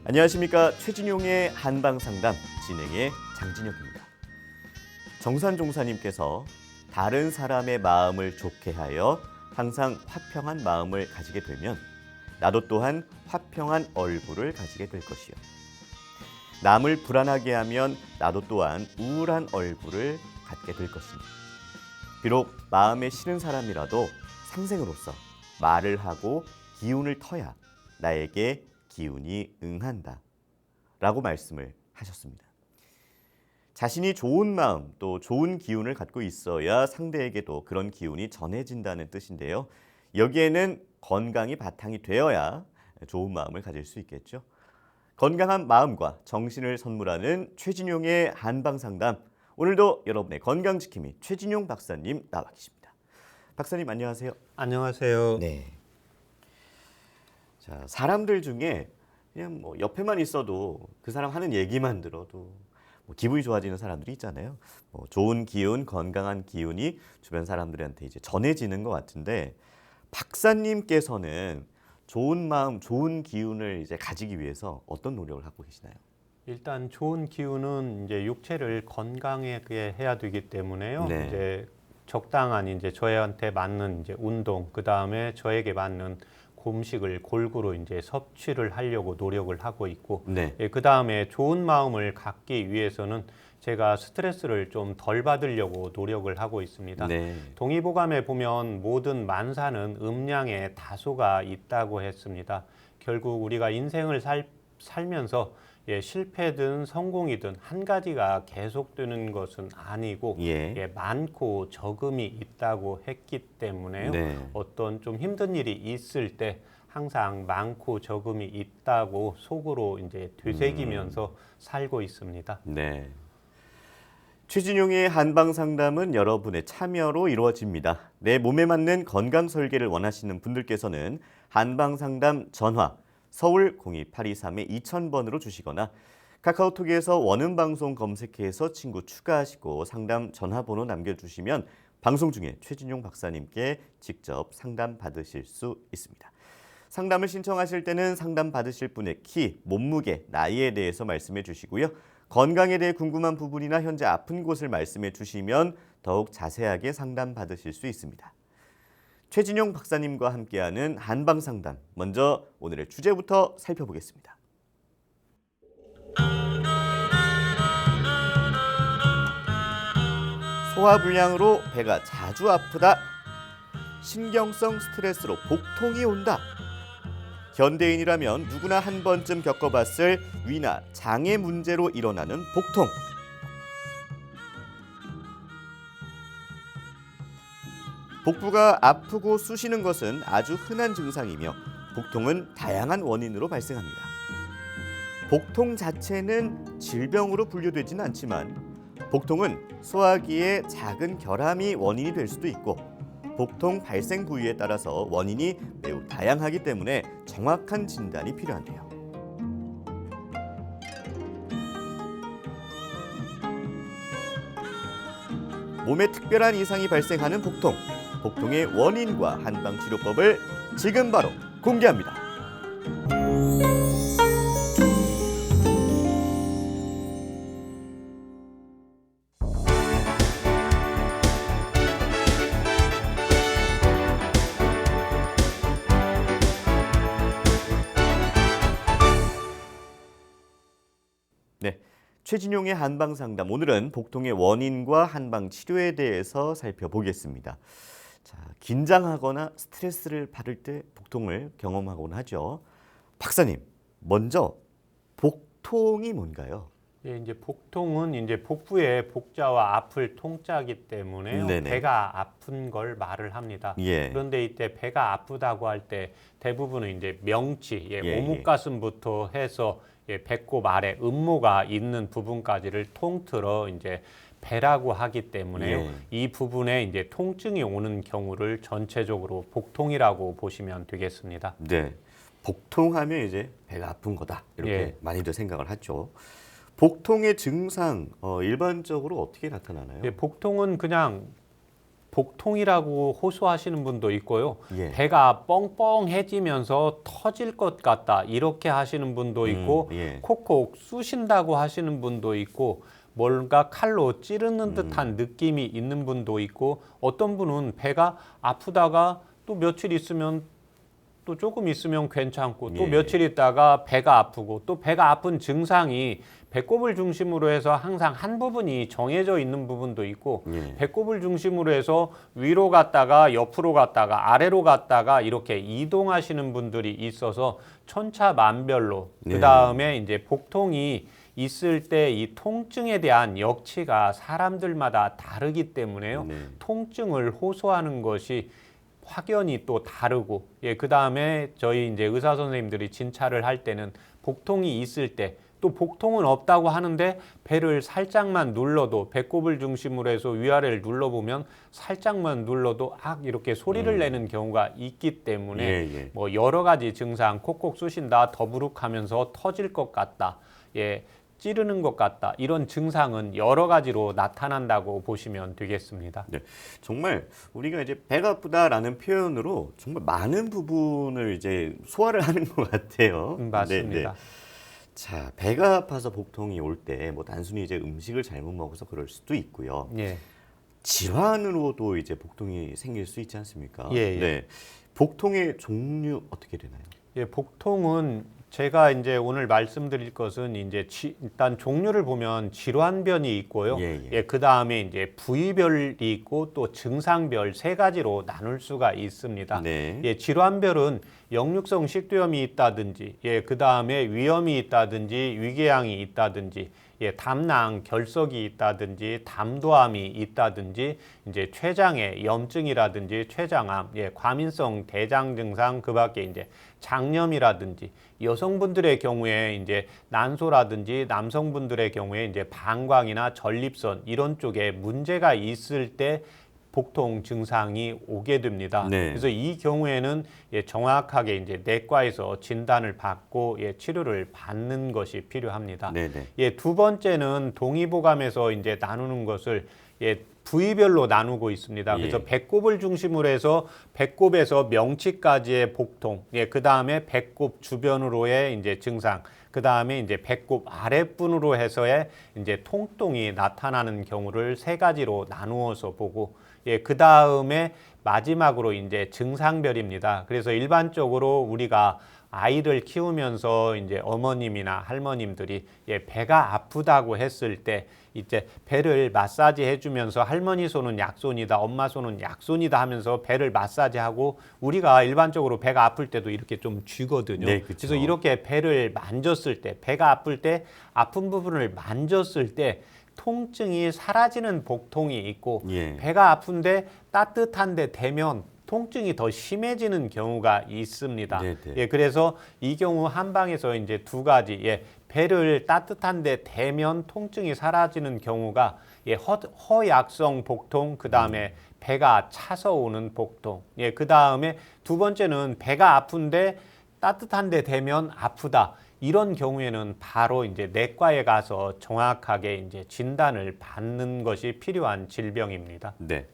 안녕하십니까. 최진용의 한방상담 진행의 장진혁입니다. 정산종사님께서 다른 사람의 마음을 좋게 하여 항상 화평한 마음을 가지게 되면 나도 또한 화평한 얼굴을 가지게 될 것이요. 남을 불안하게 하면 나도 또한 우울한 얼굴을 갖게 될 것이니 비록 마음에 싫은 사람이라도 상생으로서 말을 하고 기운을 터야 나에게 기운이 응한다 라고 말씀을 하셨습니다. 자신이 좋은 마음 또 좋은 기운을 갖고 있어야 상대에게도 그런 기운이 전해진다는 뜻인데요. 여기에는 건강이 바탕이 되어야 좋은 마음을 가질 수 있겠죠. 건강한 마음과 정신을 선물하는 최진용의 한방상담. 오늘도 여러분의 건강지킴이 최진용 박사님 나와 계십니다. 박사님 안녕하세요. 안녕하세요. 네. 자, 사람들 중에 그냥 뭐 옆에만 있어도 그 사람 하는 얘기만 들어도 뭐 기분이 좋아지는 사람들이 있잖아요. 뭐 좋은 기운, 건강한 기운이 주변 사람들한테 이제 전해지는 것 같은데 박사님께서는 좋은 마음, 좋은 기운을 이제 가지기 위해서 어떤 노력을 하고 계시나요? 일단 좋은 기운은 이제 육체를 건강하게 해야 되기 때문에요. 네. 이제 적당한 이제 저한테 맞는 이제 운동, 그 다음에 저에게 맞는 음식을 골고루 이제 섭취를 하려고 노력을 하고 있고, 네. 그 다음에 좋은 마음을 갖기 위해서는 제가 스트레스를 좀 덜 받으려고 노력을 하고 있습니다. 네. 동의보감에 보면 모든 만사는 음양의 다소가 있다고 했습니다. 결국 우리가 인생을 살면서 실패든 성공이든 한 가지가 계속되는 것은 아니고 많고 적음이 있다고 했기 때문에요. 네. 어떤 좀 힘든 일이 있을 때 항상 많고 적음이 있다고 속으로 이제 되새기면서 살고 있습니다. 네. 최진용의 한방상담은 여러분의 참여로 이루어집니다. 내 몸에 맞는 건강 설계를 원하시는 분들께서는 한방상담 전화 서울 02823-2000번으로 주시거나 카카오톡에서 원음방송 검색해서 친구 추가하시고 상담 전화번호 남겨주시면 방송 중에 최진용 박사님께 직접 상담 받으실 수 있습니다. 상담을 신청하실 때는 상담 받으실 분의 키, 몸무게, 나이에 대해서 말씀해 주시고요. 건강에 대해 궁금한 부분이나 현재 아픈 곳을 말씀해 주시면 더욱 자세하게 상담 받으실 수 있습니다. 최진용 박사님과 함께하는 한방상담. 먼저 오늘의 주제부터 살펴보겠습니다. 소화불량으로 배가 자주 아프다. 신경성 스트레스로 복통이 온다. 현대인이라면 누구나 한 번쯤 겪어봤을 위나 장의 문제로 일어나는 복통. 복부가 아프고 쑤시는 것은 아주 흔한 증상이며 복통은 다양한 원인으로 발생합니다. 복통 자체는 질병으로 분류되지는 않지만 복통은 소화기에 작은 결함이 원인이 될 수도 있고 복통 발생 부위에 따라서 원인이 매우 다양하기 때문에 정확한 진단이 필요한데요. 몸에 특별한 이상이 발생하는 복통, 복통의 원인과 한방치료법을 지금 바로 공개합니다. 네, 최진용의 한방상담. 오늘은 복통의 원인과 한방치료에 대해서 살펴보겠습니다. 자, 긴장하거나 스트레스를 받을 때 복통을 경험하곤 하죠. 박사님, 먼저 복통이 뭔가요? 이제 복통은 이제 복부의 복자와 앞을 통자기 때문에 네네. 배가 아픈 걸 말을 합니다. 예. 그런데 이때 배가 아프다고 할 때 대부분은 이제 명치, 예. 오목가슴부터 해서 배꼽 아래 음모가 있는 부분까지를 통틀어 이제 배라고 하기 때문에요. 이 부분에 이제 통증이 오는 경우를 전체적으로 복통이라고 보시면 되겠습니다. 네, 복통하면 이제 배가 아픈 거다 이렇게 많이들 생각을 하죠. 복통의 증상 일반적으로 어떻게 나타나나요? 복통은 그냥 복통이라고 호소하시는 분도 있고요. 예. 배가 뻥뻥해지면서 터질 것 같다 이렇게 하시는 분도 있고 예. 콕콕 쑤신다고 하시는 분도 있고 뭔가 칼로 찌르는 듯한 느낌이 있는 분도 있고 어떤 분은 배가 아프다가 또 며칠 있으면 또 조금 있으면 괜찮고 또 예. 며칠 있다가 배가 아프고 또 배가 아픈 증상이 배꼽을 중심으로 해서 항상 한 부분이 정해져 있는 부분도 있고 예. 배꼽을 중심으로 해서 위로 갔다가 옆으로 갔다가 아래로 갔다가 이렇게 이동하시는 분들이 있어서 천차만별로 예. 그다음에 이제 복통이 있을 때 이 통증에 대한 역치가 사람들마다 다르기 때문에요. 네. 통증을 호소하는 것이 확연히 또 다르고 그 다음에 저희 이제 의사 선생님들이 진찰을 할 때는 복통이 있을 때 또 복통은 없다고 하는데 배를 살짝만 눌러도 배꼽을 중심으로 해서 위아래를 눌러보면 살짝만 눌러도 악 이렇게 소리를 내는 경우가 있기 때문에 예. 뭐 여러 가지 증상 콕콕 쑤신다 더부룩하면서 터질 것 같다 찌르는 것 같다 이런 증상은 여러 가지로 나타난다고 보시면 되겠습니다. 네, 정말 우리가 이제 배가 아프다라는 표현으로 정말 많은 부분을 이제 소화를 하는 것 같아요. 맞습니다. 네. 자, 배가 아파서 복통이 올 때 뭐 단순히 이제 음식을 잘못 먹어서 그럴 수도 있고요. 예. 질환으로도 이제 복통이 생길 수 있지 않습니까? 예. 네. 복통의 종류 어떻게 되나요? 예, 복통은 제가 이제 오늘 말씀드릴 것은 이제 일단 종류를 보면 질환별이 있고요. 그 다음에 이제 부위별이 있고 또 증상별 세 가지로 나눌 수가 있습니다. 네. 질환별은 역류성 식도염이 있다든지, 그 다음에 위염이 있다든지, 위궤양이 있다든지, 담낭 결석이 있다든지, 담도암이 있다든지, 이제 췌장의 염증이라든지, 췌장암, 과민성 대장 증상, 그밖에 이제 장염이라든지, 여성분들의 경우에 이제 난소라든지 남성분들의 경우에 이제 방광이나 전립선 이런 쪽에 문제가 있을 때 복통 증상이 오게 됩니다. 네. 그래서 이 경우에는 정확하게 이제 내과에서 진단을 받고 치료를 받는 것이 필요합니다. 네네. 두 번째는 동의보감에서 이제 나누는 것을 부위별로 나누고 있습니다. 그래서 배꼽을 중심으로 해서 배꼽에서 명치까지의 복통, 그 다음에 배꼽 주변으로의 이제 증상, 그 다음에 이제 배꼽 아랫분으로 해서의 이제 통통이 나타나는 경우를 세 가지로 나누어서 보고, 그 다음에 마지막으로 이제 증상별입니다. 그래서 일반적으로 우리가 아이를 키우면서 이제 어머님이나 할머님들이 배가 아프다고 했을 때 이제 배를 마사지 해주면서 할머니 손은 약손이다, 엄마 손은 약손이다 하면서 배를 마사지하고 우리가 일반적으로 배가 아플 때도 이렇게 좀 쥐거든요. 네, 그렇죠. 그래서 이렇게 배를 만졌을 때, 배가 아플 때 아픈 부분을 만졌을 때 통증이 사라지는 복통이 있고 배가 아픈데 따뜻한데 대면 통증이 더 심해지는 경우가 있습니다. 그래서 이 경우 한방에서 이제 두 가지, 배를 따뜻한데 대면 통증이 사라지는 경우가 허약성 복통, 그 다음에 배가 차서 오는 복통, 그 다음에 두 번째는 배가 아픈데 따뜻한데 대면 아프다. 이런 경우에는 바로 이제 내과에 가서 정확하게 이제 진단을 받는 것이 필요한 질병입니다. 네.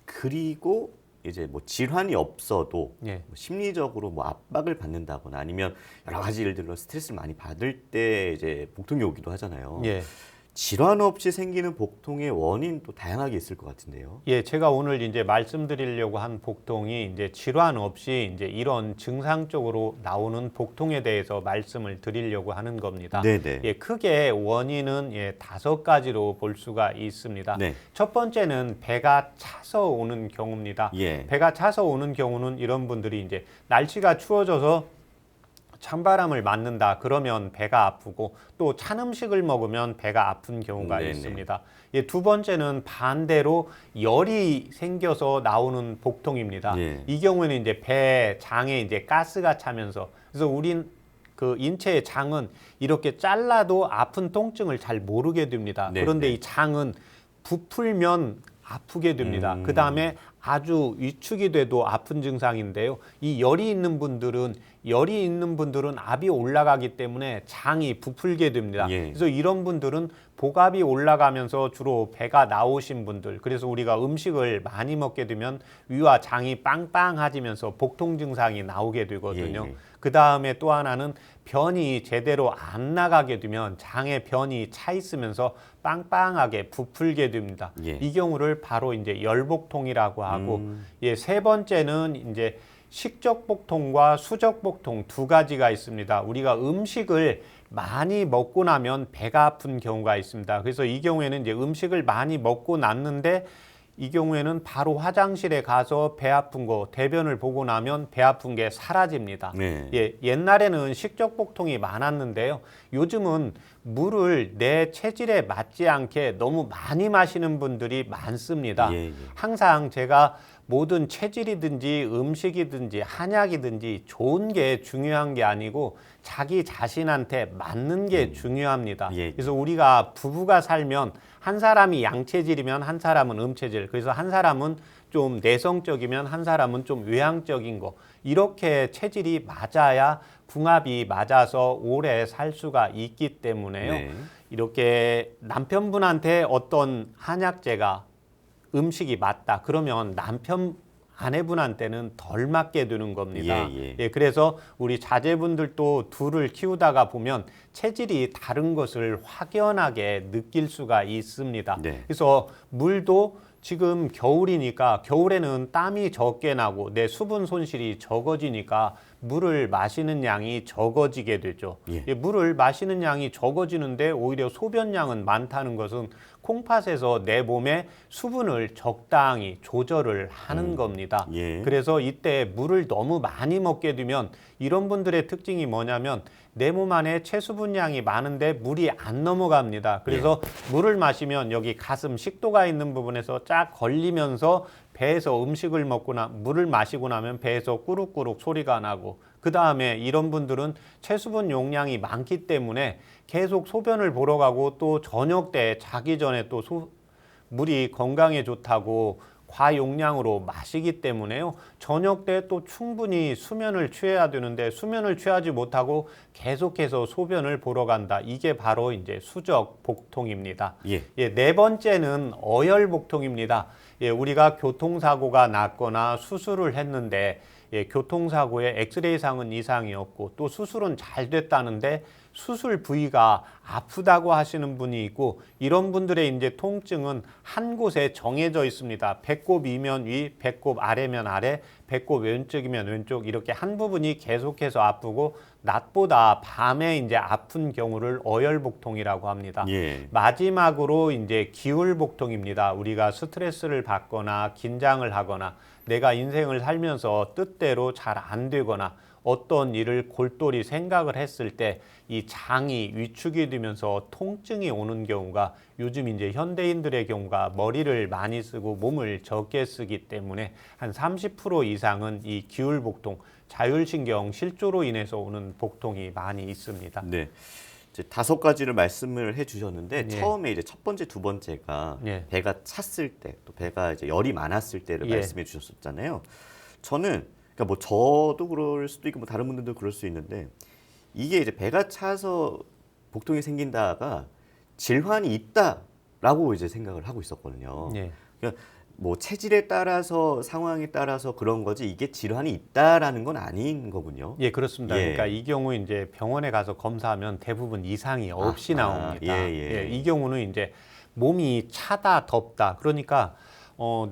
그리고 이제 뭐 질환이 없어도 뭐 심리적으로 뭐 압박을 받는다거나 아니면 여러 가지 일들로 스트레스를 많이 받을 때 이제 복통이 오기도 하잖아요. 질환 없이 생기는 복통의 원인 또 다양하게 있을 것 같은데요. 제가 오늘 이제 말씀드리려고 한 복통이 이제 질환 없이 이제 이런 증상적으로 나오는 복통에 대해서 말씀을 드리려고 하는 겁니다. 크게 원인은 5가지로 볼 수가 있습니다. 첫 번째는 배가 차서 오는 경우입니다. 배가 차서 오는 경우는 이런 분들이 이제 날씨가 추워져서 찬바람을 맞는다 그러면 배가 아프고 또 찬 음식을 먹으면 배가 아픈 경우가 있습니다. 두 번째는 반대로 열이 생겨서 나오는 복통입니다. 이 경우에는 이제 배 장에 이제 가스가 차면서 그래서 우린 그 인체의 장은 이렇게 잘라도 아픈 통증을 잘 모르게 됩니다. 그런데 이 장은 부풀면 아프게 됩니다. 그 다음에 아주 위축이 돼도 아픈 증상인데요. 이 열이 있는 분들은 압이 올라가기 때문에 장이 부풀게 됩니다. 예. 그래서 이런 분들은 복압이 올라가면서 주로 배가 나오신 분들, 그래서 우리가 음식을 많이 먹게 되면 위와 장이 빵빵해지면서 복통 증상이 나오게 되거든요. 예. 그 다음에 또 하나는 변이 제대로 안 나가게 되면 장에 변이 차 있으면서 빵빵하게 부풀게 됩니다. 예. 이 경우를 바로 이제 열복통이라고 하고, 예, 세 번째는 이제 식적복통과 수적복통 두 가지가 있습니다. 우리가 음식을 많이 먹고 나면 배가 아픈 경우가 있습니다. 그래서 이 경우에는 이제 음식을 많이 먹고 났는데 이 경우에는 바로 화장실에 가서 배 아픈 거 대변을 보고 나면 배 아픈 게 사라집니다. 네. 예, 옛날에는 식적복통이 많았는데요. 요즘은 물을 내 체질에 맞지 않게 너무 많이 마시는 분들이 많습니다. 예. 항상 제가 모든 체질이든지 음식이든지 한약이든지 좋은 게 중요한 게 아니고 자기 자신한테 맞는 게 중요합니다. 예. 그래서 우리가 부부가 살면 한 사람이 양체질이면 한 사람은 음체질, 그래서 한 사람은 좀 내성적이면 한 사람은 좀 외향적인 거, 이렇게 체질이 맞아야 궁합이 맞아서 오래 살 수가 있기 때문에요. 네. 이렇게 남편분한테 어떤 한약재가 음식이 맞다 그러면 남편 아내분한테는 덜 맞게 되는 겁니다. 예. 그래서 우리 자제분들도 둘을 키우다가 보면 체질이 다른 것을 확연하게 느낄 수가 있습니다. 네. 그래서 물도 지금 겨울이니까 겨울에는 땀이 적게 나고 내 수분 손실이 적어지니까 물을 마시는 양이 적어지게 되죠. 예. 물을 마시는 양이 적어지는데 오히려 소변량은 많다는 것은 콩팥에서 내 몸에 수분을 적당히 조절을 하는 겁니다. 예. 그래서 이때 물을 너무 많이 먹게 되면 이런 분들의 특징이 뭐냐면 내 몸 안에 체수분량이 많은데 물이 안 넘어갑니다. 그래서 물을 마시면 여기 가슴 식도가 있는 부분에서 쫙 걸리면서 배에서 음식을 먹거나 물을 마시고 나면 배에서 꾸룩꾸룩 소리가 나고, 그 다음에 이런 분들은 체수분 용량이 많기 때문에 계속 소변을 보러 가고 또 저녁 때 자기 전에 또 물이 건강에 좋다고 과용량으로 마시기 때문에요. 저녁 때 또 충분히 수면을 취해야 되는데 수면을 취하지 못하고 계속해서 소변을 보러 간다. 이게 바로 이제 수적 복통입니다. 예. 네 번째는 어열 복통입니다. 우리가 교통사고가 났거나 수술을 했는데 교통사고에 엑스레이상은 이상이 없고 또 수술은 잘 됐다는데 수술 부위가 아프다고 하시는 분이 있고, 이런 분들의 이제 통증은 한 곳에 정해져 있습니다. 배꼽이면 위, 배꼽 아래면 아래, 배꼽 왼쪽이면 왼쪽, 이렇게 한 부분이 계속해서 아프고 낮보다 밤에 이제 아픈 경우를 어열복통이라고 합니다. 예. 마지막으로 이제 기울복통입니다. 우리가 스트레스를 받거나 긴장을 하거나 내가 인생을 살면서 뜻대로 잘 안 되거나 어떤 일을 골똘히 생각을 했을 때 이 장이 위축이 되면서 통증이 오는 경우가, 요즘 이제 현대인들의 경우가 머리를 많이 쓰고 몸을 적게 쓰기 때문에 한 30% 이상은 이 기울복통, 자율신경 실조로 인해서 오는 복통이 많이 있습니다. 네. 이제 5가지를 말씀을 해주셨는데 예. 처음에 이제 첫 번째, 두 번째가 예. 배가 찼을 때, 또 배가 이제 열이 많았을 때를 예. 말씀해 주셨었잖아요. 저는 그러니까 뭐 저도 그럴 수도 있고 뭐 다른 분들도 그럴 수 있는데, 이게 이제 배가 차서 복통이 생긴다가 질환이 있다라고 이제 생각을 하고 있었거든요. 예. 그러니까 뭐 체질에 따라서 상황에 따라서 그런 거지 이게 질환이 있다라는 건 아닌 거군요. 예, 그렇습니다. 예. 그러니까 이 경우 이제 병원에 가서 검사하면 대부분 이상이 없이 아하, 나옵니다. 예. 이 경우는 이제 몸이 차다 덥다. 그러니까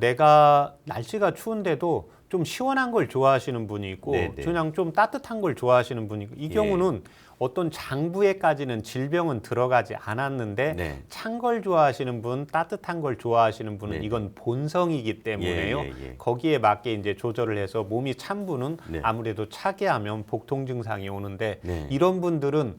내가 날씨가 추운데도 좀 시원한 걸 좋아하시는 분이 있고 네네. 그냥 좀 따뜻한 걸 좋아하시는 분이 있고, 이 예. 경우는 어떤 장부에까지는 질병은 들어가지 않았는데 네. 찬 걸 좋아하시는 분, 따뜻한 걸 좋아하시는 분은 네네. 이건 본성이기 때문에요. 예. 거기에 맞게 이제 조절을 해서 몸이 찬 분은 네. 아무래도 차게 하면 복통 증상이 오는데 네. 이런 분들은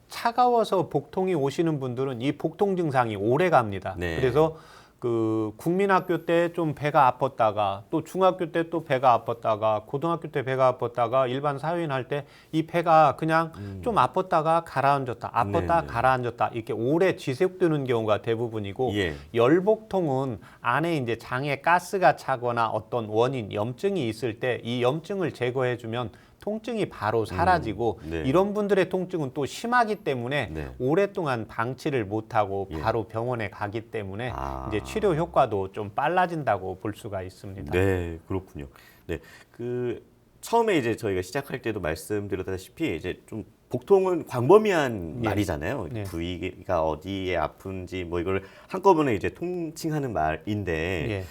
차가워서 복통이 오시는 분들은 이 복통 증상이 오래 갑니다. 네. 그래서 그 국민학교 때 좀 배가 아팠다가 또 중학교 때 또 배가 아팠다가 고등학교 때 배가 아팠다가 일반 사회인 할 때 이 배가 그냥 좀 아팠다가 가라앉았다 아팠다 네네. 가라앉았다 이렇게 오래 지속되는 경우가 대부분이고 예. 열복통은 안에 이제 장에 가스가 차거나 어떤 원인 염증이 있을 때 이 염증을 제거해주면 통증이 바로 사라지고 네. 이런 분들의 통증은 또 심하기 때문에 네. 오랫동안 방치를 못하고 예. 바로 병원에 가기 때문에 아. 이제 치료 효과도 좀 빨라진다고 볼 수가 있습니다. 네, 그렇군요. 네, 그 처음에 이제 저희가 시작할 때도 말씀드렸다시피 이제 좀 복통은 광범위한 예. 말이잖아요. 네. 부위가 어디에 아픈지 뭐 이걸 한꺼번에 이제 통칭하는 말인데 예.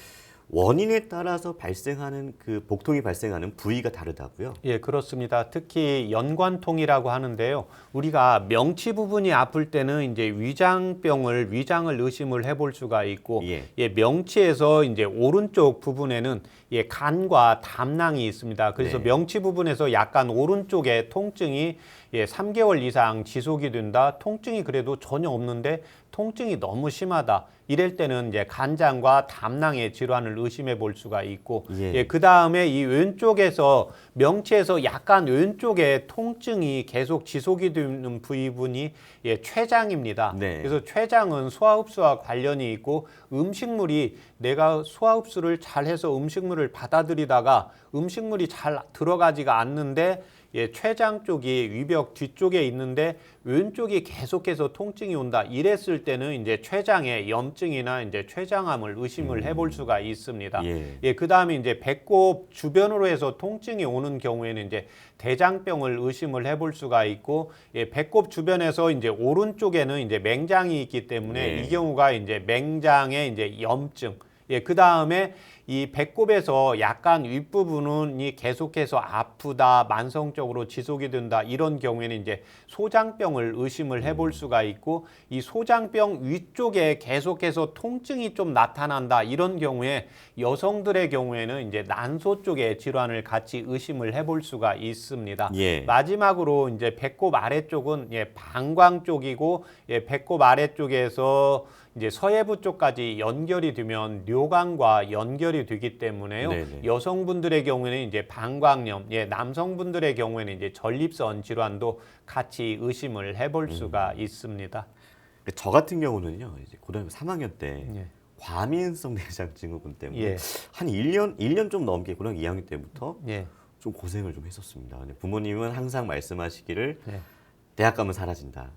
원인에 따라서 발생하는 그 복통이 발생하는 부위가 다르다고요? 예, 그렇습니다. 특히 연관통이라고 하는데요. 우리가 명치 부분이 아플 때는 이제 위장을 의심을 해볼 수가 있고, 예. 명치에서 이제 오른쪽 부분에는 간과 담낭이 있습니다. 그래서 네. 명치 부분에서 약간 오른쪽에 통증이 3개월 이상 지속이 된다. 통증이 그래도 전혀 없는데 통증이 너무 심하다. 이럴 때는 이제 간장과 담낭의 질환을 의심해 볼 수가 있고, 예. 그 다음에 이 왼쪽에서 명치에서 약간 왼쪽에 통증이 계속 지속이 되는 부위분이 췌장입니다. 네. 그래서 췌장은 소화흡수와 관련이 있고 음식물이 내가 소화흡수를 잘 해서 음식물을 받아들이다가 음식물이 잘 들어가지가 않는데 췌장 쪽이 위벽 뒤쪽에 있는데 왼쪽이 계속해서 통증이 온다. 이랬을 때는 이제 췌장에 염증이나 이제 췌장암을 의심을 해볼 수가 있습니다. 그 다음에 이제 배꼽 주변으로 해서 통증이 오는 경우에는 이제 대장병을 의심을 해볼 수가 있고, 배꼽 주변에서 이제 오른쪽에는 이제 맹장이 있기 때문에 이 경우가 이제 맹장의 이제 염증. 그 다음에 이 배꼽에서 약간 윗부분이 계속해서 아프다, 만성적으로 지속이 된다, 이런 경우에는 이제 소장병을 의심을 해볼 수가 있고, 이 소장병 위쪽에 계속해서 통증이 좀 나타난다, 이런 경우에 여성들의 경우에는 이제 난소 쪽의 질환을 같이 의심을 해볼 수가 있습니다. 마지막으로 이제 배꼽 아래쪽은 방광 쪽이고, 배꼽 아래쪽에서 이제 서해부 쪽까지 연결이 되면 뇨관과 연결이 되기 때문에요. 여성분들의 경우에는 이제 방광염, 남성분들의 경우에는 이제 전립선 질환도 같이 의심을 해볼 수가 있습니다. 저 같은 경우는요, 이제 고등학교 3학년 때 과민성 대장 증후군 때문에 한 1년 좀 넘게 고등학교 2학년 때부터 좀 고생을 좀 했었습니다. 부모님은 항상 말씀하시기를 대학 가면 사라진다.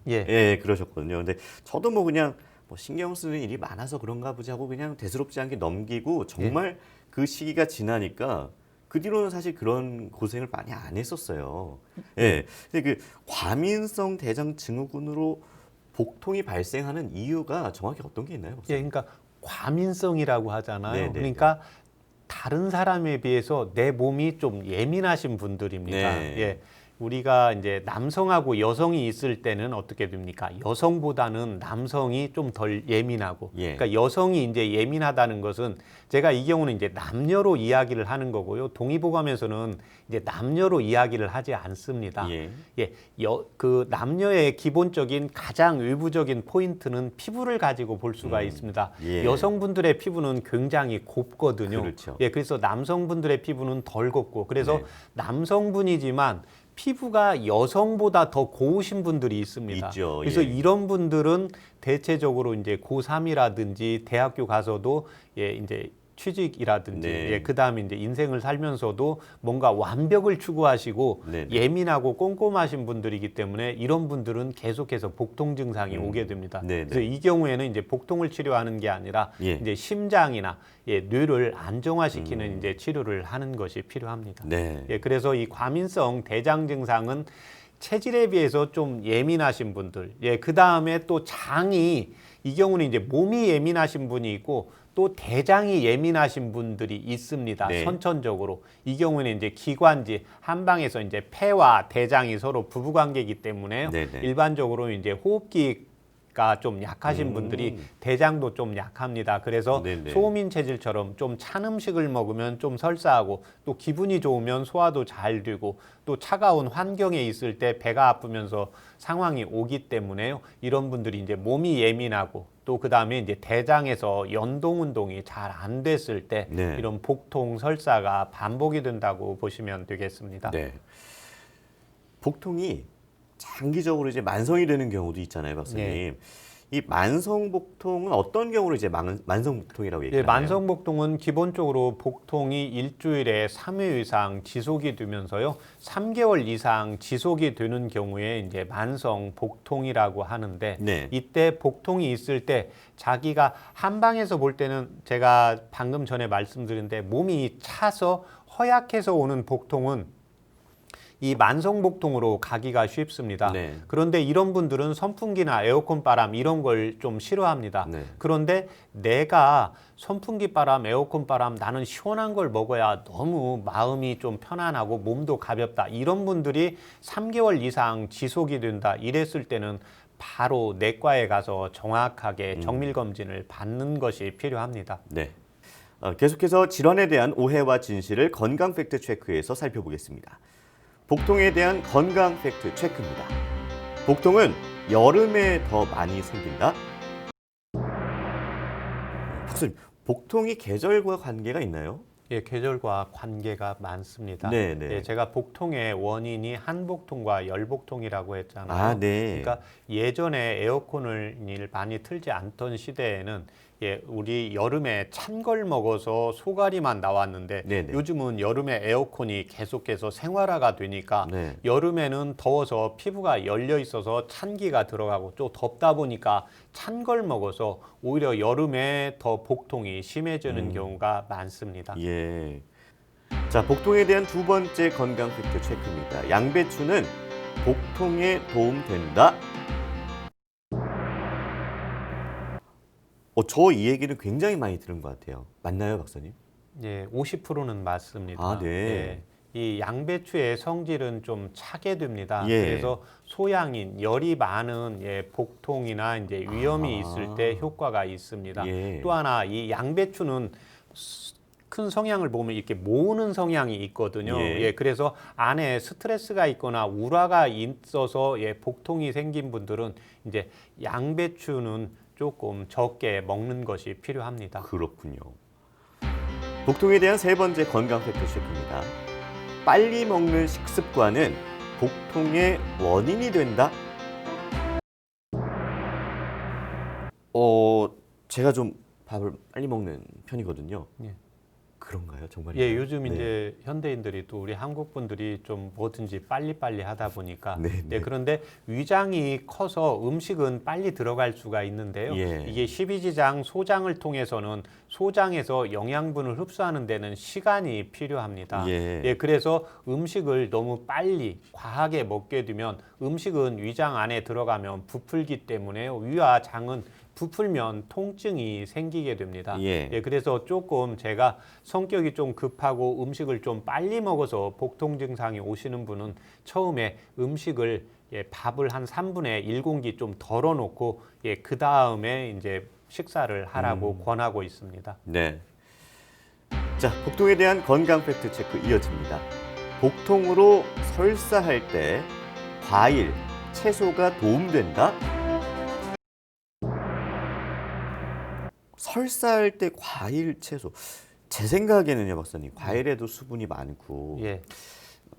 그러셨거든요. 근데 저도 뭐 그냥 뭐 신경 쓰는 일이 많아서 그런가 보지 하고 그냥 대수롭지 않게 넘기고 정말 그 시기가 지나니까 그 뒤로는 사실 그런 고생을 많이 안 했었어요. 근데 그 과민성 대장 증후군으로 복통이 발생하는 이유가 정확히 어떤 게 있나요? 그러니까 과민성이라고 하잖아요. 그러니까 다른 사람에 비해서 내 몸이 좀 예민하신 분들입니다. 우리가 이제 남성하고 여성이 있을 때는 어떻게 됩니까? 여성보다는 남성이 좀 덜 예민하고, 그러니까 여성이 이제 예민하다는 것은 제가 이 경우는 이제 남녀로 이야기를 하는 거고요. 동의보감에서는 이제 남녀로 이야기를 하지 않습니다. 그 남녀의 기본적인 가장 외부적인 포인트는 피부를 가지고 볼 수가 있습니다. 여성분들의 피부는 굉장히 곱거든요. 그래서 남성분들의 피부는 덜 곱고, 그래서 남성분이지만 피부가 여성보다 더 고우신 분들이 있습니다. 그래서 이런 분들은 대체적으로 이제 고3이라든지 대학교 가서도 이제 취직이라든지 그 다음에 이제 인생을 살면서도 뭔가 완벽을 추구하시고 예민하고 꼼꼼하신 분들이기 때문에 이런 분들은 계속해서 복통 증상이 오게 됩니다. 그래서 이 경우에는 이제 복통을 치료하는 게 아니라 이제 심장이나 뇌를 안정화시키는 이제 치료를 하는 것이 필요합니다. 그래서 이 과민성 대장 증상은 체질에 비해서 좀 예민하신 분들, 그 다음에 또 장이, 이 경우는 이제 몸이 예민하신 분이 있고 또 대장이 예민하신 분들이 있습니다. 선천적으로. 이 경우에는 이제 기관지 한방에서 이제 폐와 대장이 서로 부부관계이기 때문에요. 일반적으로 이제 호흡기가 좀 약하신 분들이 대장도 좀 약합니다. 그래서 소음인 체질처럼 좀 찬 음식을 먹으면 좀 설사하고, 또 기분이 좋으면 소화도 잘 되고, 또 차가운 환경에 있을 때 배가 아프면서 상황이 오기 때문에요. 이런 분들이 이제 몸이 예민하고 또 그다음에 이제 대장에서 연동 운동이 잘 안 됐을 때 네. 이런 복통 설사가 반복이 된다고 보시면 되겠습니다. 네. 복통이 장기적으로 이제 만성이 되는 경우도 있잖아요, 박사님. 네. 이 만성 복통은 어떤 경우를 이제 만성 복통이라고 예, 얘기하나요? 만성 복통은 기본적으로 복통이 일주일에 3회 이상 지속이 되면서요, 3개월 이상 지속이 되는 경우에 이제 만성 복통이라고 하는데, 네. 이때 복통이 있을 때 자기가 한방에서 볼 때는 제가 방금 전에 말씀드린데 몸이 차서 허약해서 오는 복통은 이 만성 복통으로 가기가 쉽습니다. 네. 그런데 이런 분들은 선풍기나 에어컨 바람 이런 걸 좀 싫어합니다. 네. 그런데 내가 선풍기 바람, 에어컨 바람 나는 시원한 걸 먹어야 너무 마음이 좀 편안하고 몸도 가볍다. 이런 분들이 3개월 이상 지속이 된다. 이랬을 때는 바로 내과에 가서 정확하게 정밀 검진을 받는 것이 필요합니다. 네. 계속해서 질환에 대한 오해와 진실을 건강 팩트 체크에서 살펴보겠습니다. 복통에 대한 건강 팩트 체크입니다. 복통은 여름에 더 많이 생긴다? 박사님, 복통이 계절과 관계가 있나요? 예, 계절과 관계가 많습니다. 네, 네. 예, 제가 복통의 원인이 한복통과 열복통이라고 했잖아요. 아, 네. 그러니까 예전에 에어컨을 많이 틀지 않던 시대에는 우리 여름에 찬 걸 먹어서 소가리만 나왔는데 네, 네. 요즘은 여름에 에어컨이 계속해서 생활화가 되니까 네. 여름에는 더워서 피부가 열려 있어서 찬기가 들어가고 또 덥다 보니까 찬 걸 먹어서 오히려 여름에 더 복통이 심해지는 경우가 많습니다. 예. 자, 복통에 대한 두 번째 건강 팩트 체크입니다. 양배추는 복통에 도움된다? 저 이 얘기는 굉장히 많이 들은 것 같아요. 맞나요, 박사님? 예, 50%는 맞습니다. 아, 네. 예, 이 양배추의 성질은 좀 차게 됩니다. 예. 그래서 소양인, 열이 많은 복통이나 이제 위염이 있을 때 효과가 있습니다. 예. 또 하나 이 양배추는 큰 성향을 보면 이렇게 모으는 성향이 있거든요. 예. 그래서 안에 스트레스가 있거나 우라가 있어서 복통이 생긴 분들은 이제 양배추는 조금 적게 먹는 것이 필요합니다. 그렇군요. 복통에 대한 세 번째 건강 팩트 체크입니다. 빨리 먹는 식습관은 복통의 원인이 된다? 제가 좀 밥을 빨리 먹는 편이거든요. 예. 그런가요, 정말요? 예, 요즘 네. 이제 현대인들이 또 우리 한국 분들이 좀 뭐든지 빨리빨리 하다 보니까 네, 네. 그런데 위장이 커서 음식은 빨리 들어갈 수가 있는데요. 예. 이게 십이지장 소장을 통해서는 소장에서 영양분을 흡수하는 데는 시간이 필요합니다. 예. 그래서 음식을 너무 빨리 과하게 먹게 되면 음식은 위장 안에 들어가면 부풀기 때문에 위와 장은 부풀면 통증이 생기게 됩니다. 예. 그래서 조금 제가 성격이 좀 급하고 음식을 좀 빨리 먹어서 복통 증상이 오시는 분은 처음에 음식을 밥을 한 3분의 1공기 좀 덜어놓고 그 다음에 이제 식사를 하라고 권하고 있습니다. 네. 자, 복통에 대한 건강 팩트 체크 이어집니다. 복통으로 설사할 때 과일, 채소가 도움된다? 설사할 때 과일, 채소. 제 생각에는요, 박사님, 과일에도 수분이 많고 예.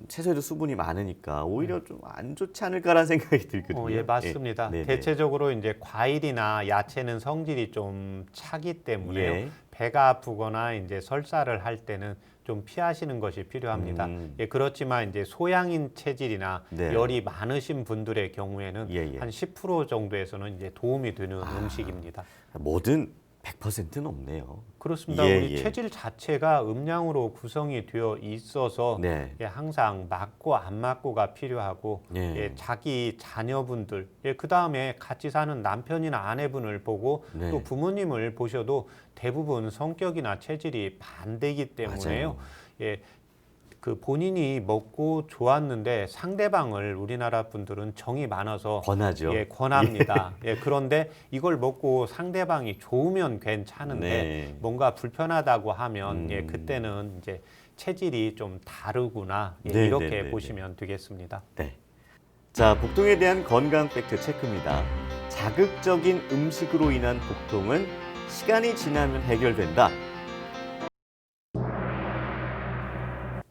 채소에도 수분이 많으니까 오히려 좀 안 좋지 않을까라는 생각이 들거든요. 예, 맞습니다. 네, 네. 대체적으로 이제 과일이나 야채는 성질이 좀 차기 때문에 예. 배가 아프거나 이제 설사를 할 때는 좀 피하시는 것이 필요합니다. 그렇지만 이제 소양인 체질이나 네. 열이 많으신 분들의 경우에는 예, 예. 한 10% 정도에서는 이제 도움이 되는 음식입니다. 뭐든 100%는 없네요. 그렇습니다. 예, 우리 예. 체질 자체가 음양으로 구성이 되어 있어서 네. 항상 맞고 안 맞고가 필요하고 예. 자기 자녀분들 그 다음에 같이 사는 남편이나 아내분을 보고 네. 또 부모님을 보셔도 대부분 성격이나 체질이 반대이기 때문에요. 맞아요. 그 본인이 먹고 좋았는데 상대방을 우리나라 분들은 정이 많아서 권하죠. 권합니다. 그런데 이걸 먹고 상대방이 좋으면 괜찮은데 네. 뭔가 불편하다고 하면 그때는 이제 체질이 좀 다르구나 네, 이렇게 네, 네, 보시면 되겠습니다. 네. 자, 복통에 대한 건강 팩트 체크입니다. 자극적인 음식으로 인한 복통은 시간이 지나면 해결된다.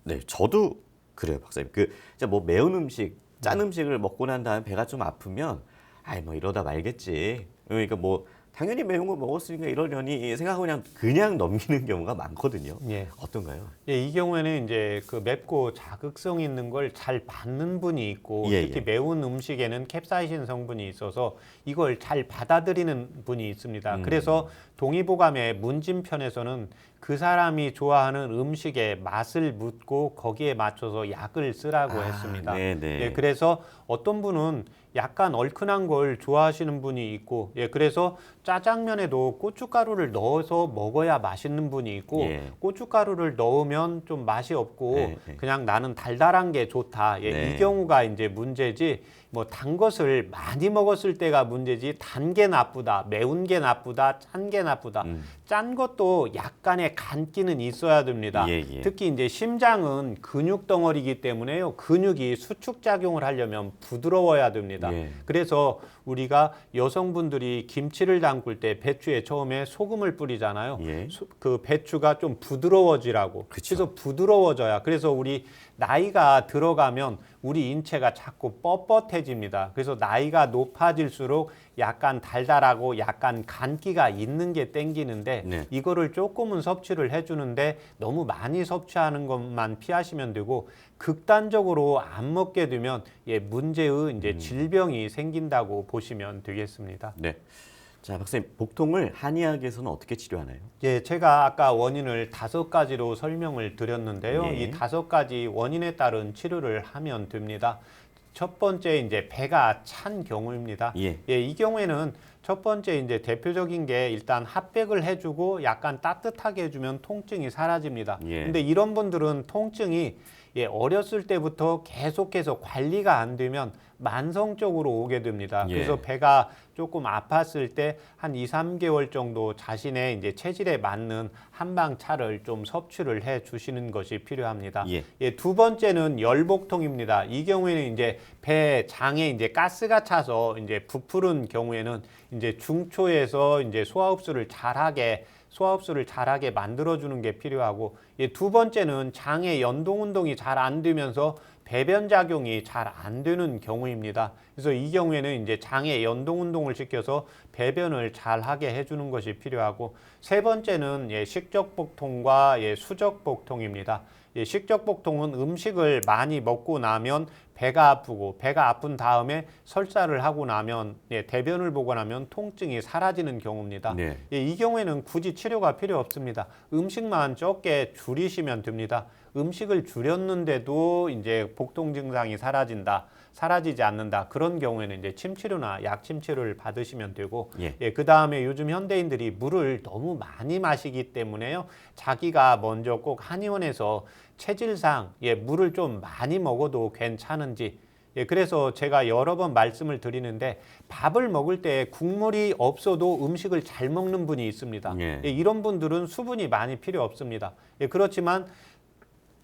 네, 저도 그래요, 박사님. 진짜 뭐 매운 음식, 짠 음식을 먹고 난 다음에 배가 좀 아프면, 아이 뭐 이러다 말겠지. 그러니까 뭐 당연히 매운 거 먹었으니까 이러려니 생각하고 그냥 넘기는 경우가 많거든요. 예. 어떤가요? 예, 이 경우에는 이제 그 맵고 자극성 있는 걸 잘 받는 분이 있고 예, 특히 예. 매운 음식에는 캡사이신 성분이 있어서 이걸 잘 받아들이는 분이 있습니다. 그래서 동의보감의 문진편에서는 그 사람이 좋아하는 음식의 맛을 묻고 거기에 맞춰서 약을 쓰라고 했습니다. 네네. 예, 그래서 어떤 분은 약간 얼큰한 걸 좋아하시는 분이 있고, 예, 그래서 짜장면에도 고춧가루를 넣어서 먹어야 맛있는 분이 있고, 예. 고춧가루를 넣으면 좀 맛이 없고, 네, 네. 그냥 나는 달달한 게 좋다. 예, 네. 이 경우가 이제 문제지, 뭐 단 것을 많이 먹었을 때가 문제지, 단 게 나쁘다, 매운 게 나쁘다, 짠 게 나쁘다. 짠 것도 약간의 간기는 있어야 됩니다. 예, 예. 특히 이제 심장은 근육 덩어리이기 때문에요. 근육이 수축 작용을 하려면 부드러워야 됩니다. 예. 그래서 우리가 여성분들이 김치를 담글 때 배추에 처음에 소금을 뿌리잖아요. 예. 그 배추가 좀 부드러워지라고. 그쵸. 그래서 부드러워져야. 그래서 우리 나이가 들어가면 우리 인체가 자꾸 뻣뻣해집니다. 그래서 나이가 높아질수록 약간 달달하고 약간 간기가 있는 게 땡기는데 네. 이거를 조금은 섭취를 해주는데 너무 많이 섭취하는 것만 피하시면 되고 극단적으로 안 먹게 되면 문제의 이제 질병이 생긴다고 보시면 되겠습니다. 네. 자, 박사님, 복통을 한의학에서는 어떻게 치료하나요? 예, 제가 아까 원인을 5가지로 설명을 드렸는데요. 예. 이 5가지 원인에 따른 치료를 하면 됩니다. 첫 번째 이제 배가 찬 경우입니다. 예. 이 경우에는 첫 번째 이제 대표적인 게 일단 핫백을 해주고 약간 따뜻하게 해주면 통증이 사라집니다. 예. 근데 이런 분들은 통증이 어렸을 때부터 계속해서 관리가 안 되면 만성적으로 오게 됩니다. 예. 그래서 배가 조금 아팠을 때 한 2, 3개월 정도 자신의 이제 체질에 맞는 한방차를 좀 섭취를 해 주시는 것이 필요합니다. 예. 두 번째는 열복통입니다. 이 경우에는 이제 배 장에 이제 가스가 차서 이제 부풀은 경우에는 이제 중초에서 이제 소화흡수를 잘하게 만들어주는 게 필요하고, 두 번째는 장의 연동 운동이 잘 안 되면서 배변 작용이 잘 안 되는 경우입니다. 그래서 이 경우에는 이제 장의 연동 운동을 시켜서 배변을 잘 하게 해주는 것이 필요하고, 세 번째는 식적 복통과 수적 복통입니다. 식적 복통은 음식을 많이 먹고 나면 배가 아프고 배가 아픈 다음에 설사를 하고 나면 대변을 보고 나면 통증이 사라지는 경우입니다. 네. 이 경우에는 굳이 치료가 필요 없습니다. 음식만 적게 줄이시면 됩니다. 음식을 줄였는데도 이제 복통 증상이 사라지지 않는다. 그런 경우에는 이제 침치료나 약침 치료를 받으시면 되고, 그 다음에 요즘 현대인들이 물을 너무 많이 마시기 때문에요. 자기가 먼저 꼭 한의원에서 체질상 물을 좀 많이 먹어도 괜찮은지, 그래서 제가 여러 번 말씀을 드리는데 밥을 먹을 때 국물이 없어도 음식을 잘 먹는 분이 있습니다. 이런 분들은 수분이 많이 필요 없습니다. 그렇지만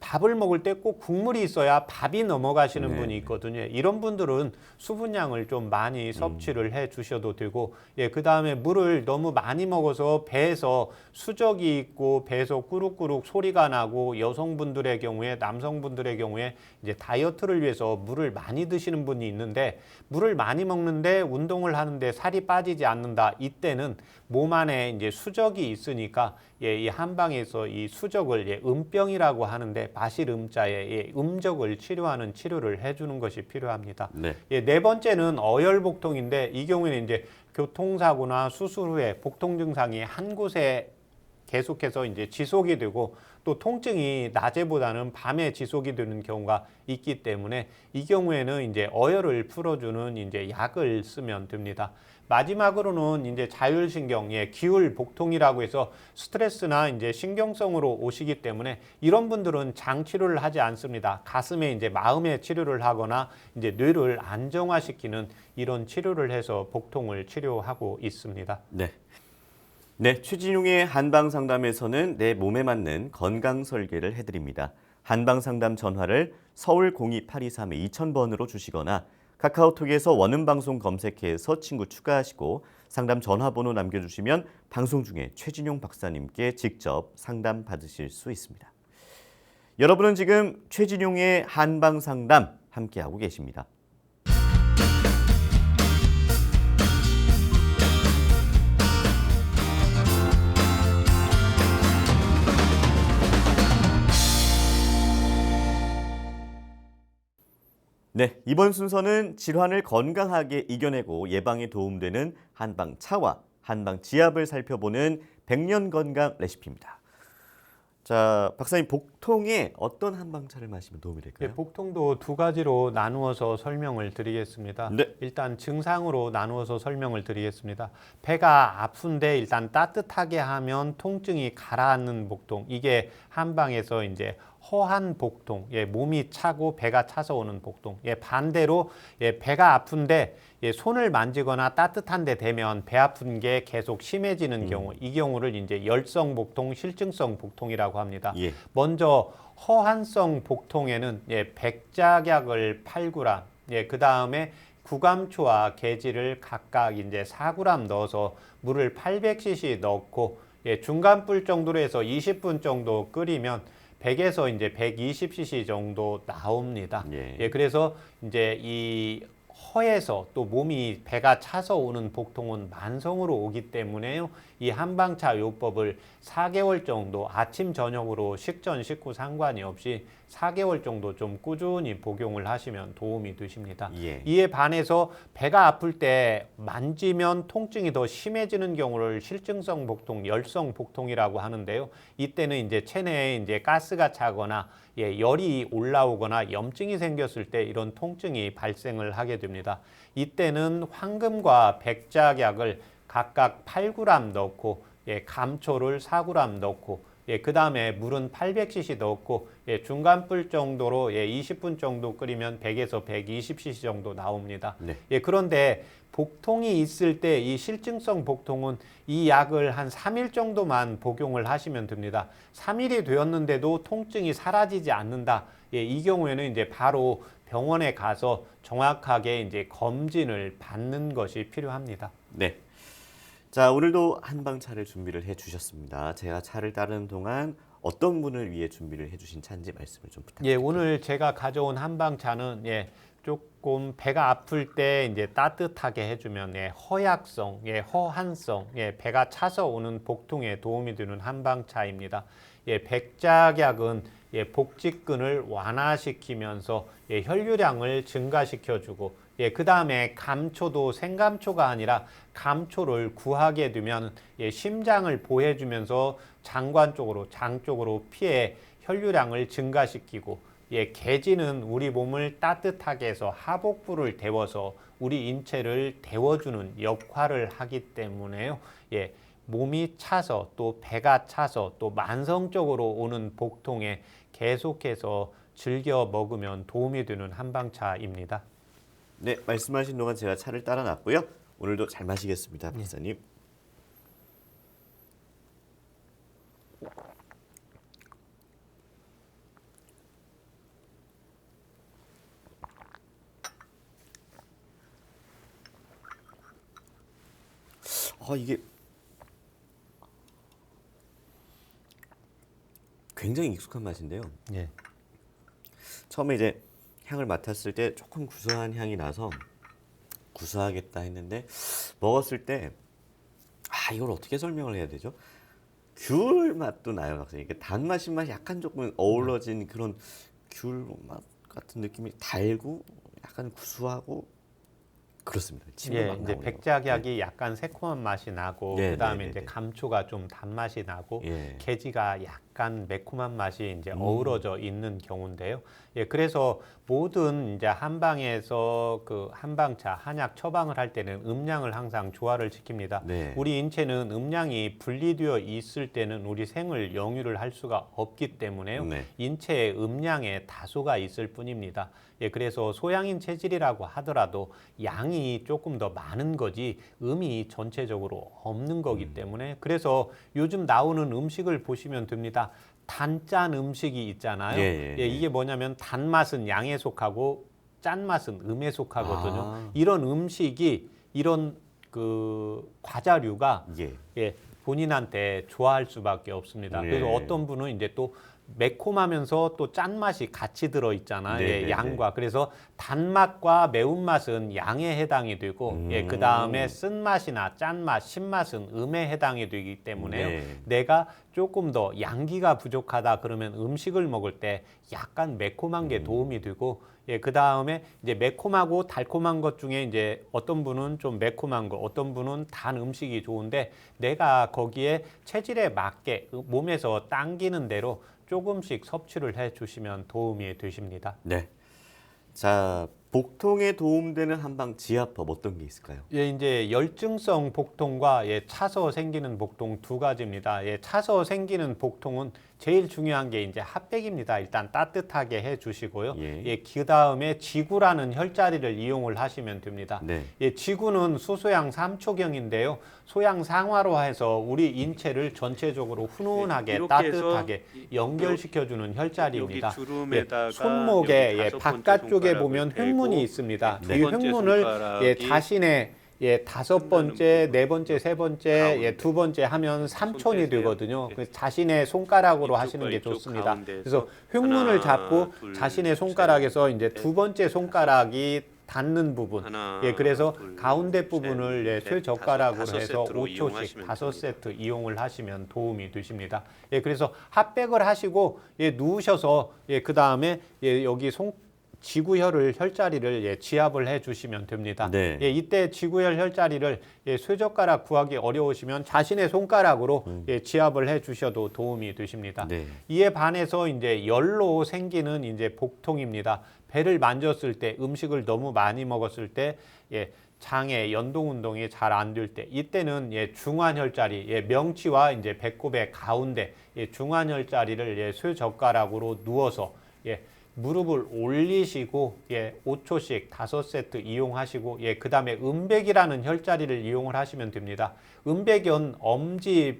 밥을 먹을 때 꼭 국물이 있어야 밥이 넘어가시는 분이 있거든요. 이런 분들은 수분량을 좀 많이 섭취를 해 주셔도 되고, 그 다음에 물을 너무 많이 먹어서 배에서 수적이 있고 배에서 꾸룩꾸룩 소리가 나고, 여성분들의 경우에, 남성분들의 경우에 이제 다이어트를 위해서 물을 많이 드시는 분이 있는데, 물을 많이 먹는데 운동을 하는데 살이 빠지지 않는다. 이때는 몸 안에 이제 수적이 있으니까 이 한방에서 이 수적을 음병이라고 하는데, 바실 음자에 음적을 치료하는 치료를 해주는 것이 필요합니다. 네 번째는 어열복통인데, 이 경우에는 이제 교통사고나 수술 후에 복통 증상이 한 곳에 계속해서 이제 지속이 되고, 또 통증이 낮에보다는 밤에 지속이 되는 경우가 있기 때문에 이 경우에는 이제 어혈을 풀어주는 이제 약을 쓰면 됩니다. 마지막으로는 이제 자율신경, 기울 복통이라고 해서 스트레스나 이제 신경성으로 오시기 때문에 이런 분들은 장 치료를 하지 않습니다. 가슴에 이제 마음의 치료를 하거나 이제 뇌를 안정화시키는 이런 치료를 해서 복통을 치료하고 있습니다. 네, 최진용의 한방상담에서는 내 몸에 맞는 건강 설계를 해드립니다. 한방상담 전화를 서울 02-823-2000번으로 주시거나 카카오톡에서 원음 방송 검색해서 친구 추가하시고 상담 전화번호 남겨주시면 방송 중에 최진용 박사님께 직접 상담 받으실 수 있습니다. 여러분은 지금 최진용의 한방 상담 함께하고 계십니다. 네, 이번 순서는 질환을 건강하게 이겨내고 예방에 도움되는 한방 차와 한방 지압을 살펴보는 백년 건강 레시피입니다. 자, 박사님, 복통에 어떤 한방차를 마시면 도움이 될까요? 예, 복통도 두 가지로 나누어서 설명을 드리겠습니다. 네. 일단 증상으로 나누어서 설명을 드리겠습니다. 배가 아픈데 일단 따뜻하게 하면 통증이 가라앉는 복통. 이게 한방에서 이제 허한 복통, 예, 몸이 차고 배가 차서 오는 복통. 예, 반대로 예, 배가 아픈데 예, 손을 만지거나 따뜻한 데 대면 배 아픈 게 계속 심해지는 경우, 이 경우를 이제 열성 복통, 실증성 복통이라고 합니다. 예. 먼저 허한성 복통에는 예, 백작약을 8g, 예, 그 다음에 구감초와 계지를 각각 이제 4g 넣어서 물을 800cc 넣고 예, 중간불 정도로 해서 20분 정도 끓이면 100에서 이제 120cc 정도 나옵니다. 예. 예, 그래서 이제 이 허에서 또 몸이 배가 차서 오는 복통은 만성으로 오기 때문에요. 이 한방차 요법을 4개월 정도 아침 저녁으로 식전 식후 상관이 없이 4개월 정도 좀 꾸준히 복용을 하시면 도움이 되십니다. 예. 이에 반해서 배가 아플 때 만지면 통증이 더 심해지는 경우를 실증성 복통, 열성 복통이라고 하는데요. 이때는 이제 체내에 이제 가스가 차거나 예, 열이 올라오거나 염증이 생겼을 때 이런 통증이 발생을 하게 됩니다. 이때는 황금과 백작약을 각각 8g 넣고 예, 감초를 4g 넣고 예, 그 다음에 물은 800cc 넣고 예, 중간불 정도로 예, 20분 정도 끓이면 100에서 120cc 정도 나옵니다. 네. 예, 그런데 복통이 있을 때 이 실증성 복통은 이 약을 한 3일 정도만 복용을 하시면 됩니다. 3일이 되었는데도 통증이 사라지지 않는다. 예, 이 경우에는 이제 바로 병원에 가서 정확하게 이제 검진을 받는 것이 필요합니다. 네. 자, 오늘도 한방차를 준비를 해 주셨습니다. 제가 차를 따르는 동안 어떤 분을 위해 준비를 해 주신 차인지 말씀을 좀 부탁드립니다. 예, 오늘 제가 가져온 한방차는 예, 조금 배가 아플 때 이제 따뜻하게 해주면 예, 허약성, 예, 허한성, 예, 배가 차서 오는 복통에 도움이 되는 한방차입니다. 예, 백작약은 예, 복직근을 완화시키면서 예, 혈류량을 증가시켜주고 예, 그 다음에 감초도 생감초가 아니라 감초를 구하게 되면 예, 심장을 보호해주면서 장관 쪽으로, 장 쪽으로 피해 혈류량을 증가시키고 예, 계지는 우리 몸을 따뜻하게 해서 하복부를 데워서 우리 인체를 데워주는 역할을 하기 때문에요. 예, 몸이 차서 또 배가 차서 또 만성적으로 오는 복통에 계속해서 즐겨 먹으면 도움이 되는 한방차입니다. 네, 말씀하신 동안 제가 차를 따라 놨고요. 오늘도 잘 마시겠습니다, 박사님. 이게 굉장히 익숙한 맛인데요. 예. 처음에 이제 향을 맡았을 때 조금 구수한 향이 나서 구수하겠다 했는데 먹었을 때 이걸 어떻게 설명을 해야 되죠? 귤 맛도 나요, 박사님. 이게 단맛, 신맛이 약간 조금 어우러진 그런 귤 맛 같은 느낌이 달고 약간 구수하고 그렇습니다. 침이 막 이제 나오네요. 백작약이 약간 새콤한 맛이 나고 네, 그다음에 네, 이제 네. 감초가 좀 단맛이 나고 예. 계지가 약간 매콤한 맛이 이제 어우러져 있는 경우인데요. 예, 그래서 모든 이제 한방에서 그 한방차, 한약 처방을 할 때는 음량을 항상 조화를 지킵니다. 네. 우리 인체는 음량이 분리되어 있을 때는 우리 생을 영유를 할 수가 없기 때문에요. 네. 인체의 음량에 다소가 있을 뿐입니다. 예, 그래서 소양인 체질이라고 하더라도 양이 조금 더 많은 거지 음이 전체적으로 없는 거기 때문에 그래서 요즘 나오는 음식을 보시면 됩니다. 단짠 음식이 있잖아요. 예. 이게 뭐냐면 단맛은 양에 속하고 짠맛은 음에 속하거든요. 이런 음식이 이런 그 과자류가 예. 예, 본인한테 좋아할 수밖에 없습니다. 그래서 예. 어떤 분은 이제 또 매콤하면서 또 짠맛이 같이 들어있잖아요. 네, 예, 양과. 그래서 단맛과 매운맛은 양에 해당이 되고 예, 그다음에 쓴맛이나 짠맛, 신맛은 음에 해당이 되기 때문에요. 네. 내가 조금 더 양기가 부족하다 그러면 음식을 먹을 때 약간 매콤한 게 도움이 되고 예, 그다음에 이제 매콤하고 달콤한 것 중에 이제 어떤 분은 좀 매콤한 거, 어떤 분은 단 음식이 좋은데 내가 거기에 체질에 맞게 몸에서 당기는 대로 조금씩 섭취를 해 주시면 도움이 되십니다. 네. 자, 복통에 도움되는 한방 지압법 어떤 게 있을까요? 예, 이제 열증성 복통과 예, 차서 생기는 복통 두 가지입니다. 예, 차서 생기는 복통은 제일 중요한 게 이제 핫팩입니다. 일단 따뜻하게 해 주시고요. 예. 예, 그다음에 지구라는 혈자리를 이용을 하시면 됩니다. 네. 예, 지구는 수소양 3초경인데요. 소양 상화로 해서 우리 인체를 전체적으로 훈훈하게 이렇게 따뜻하게 해서 연결시켜 주는 혈자리입니다. 여기 주름에다가 예, 손목에 여기 예, 다섯 번째 바깥쪽에 손가락을 보면 대고 흉문이 있습니다. 두 이 번째 흉문을 손가락이 예, 자신의 예, 다섯 번째, 네 번째, 세 번째, 가운데. 예, 두 번째 하면 삼촌이 떼세요. 되거든요. 예. 그 자신의 손가락으로 이쪽과 하시는 게 이쪽 좋습니다. 가운데에서 그래서 흉문을 하나, 잡고 둘, 자신의 셋, 손가락에서 이제 넷, 두 번째 손가락이 닿는 부분. 하나, 예, 그래서 둘, 가운데 셋, 부분을 예, 넷, 쇠젓가락으로 다섯 해서 세트로 5초씩 이용하시면 다섯 됩니다. 세트 이용을 하시면 도움이 되십니다. 예, 그래서 핫백을 하시고 예, 누우셔서 예, 그 다음에 예, 여기 지구혈을 혈자리를 예, 지압을 해주시면 됩니다. 네. 예, 이때 지구혈 혈자리를 예, 쇠젓가락 구하기 어려우시면 자신의 손가락으로 예, 지압을 해주셔도 도움이 되십니다. 네. 이에 반해서 이제 열로 생기는 이제 복통입니다. 배를 만졌을 때 음식을 너무 많이 먹었을 때 예, 장의 연동 운동이 잘 안 될 때 이때는 예, 중환혈자리 예, 명치와 이제 배꼽의 가운데 예, 중환혈자리를 예, 쇠젓가락으로 누워서 예, 무릎을 올리시고 예, 5초씩 5세트 이용하시고 예, 그다음에 음백이라는 혈자리를 이용을 하시면 됩니다. 음백은 엄지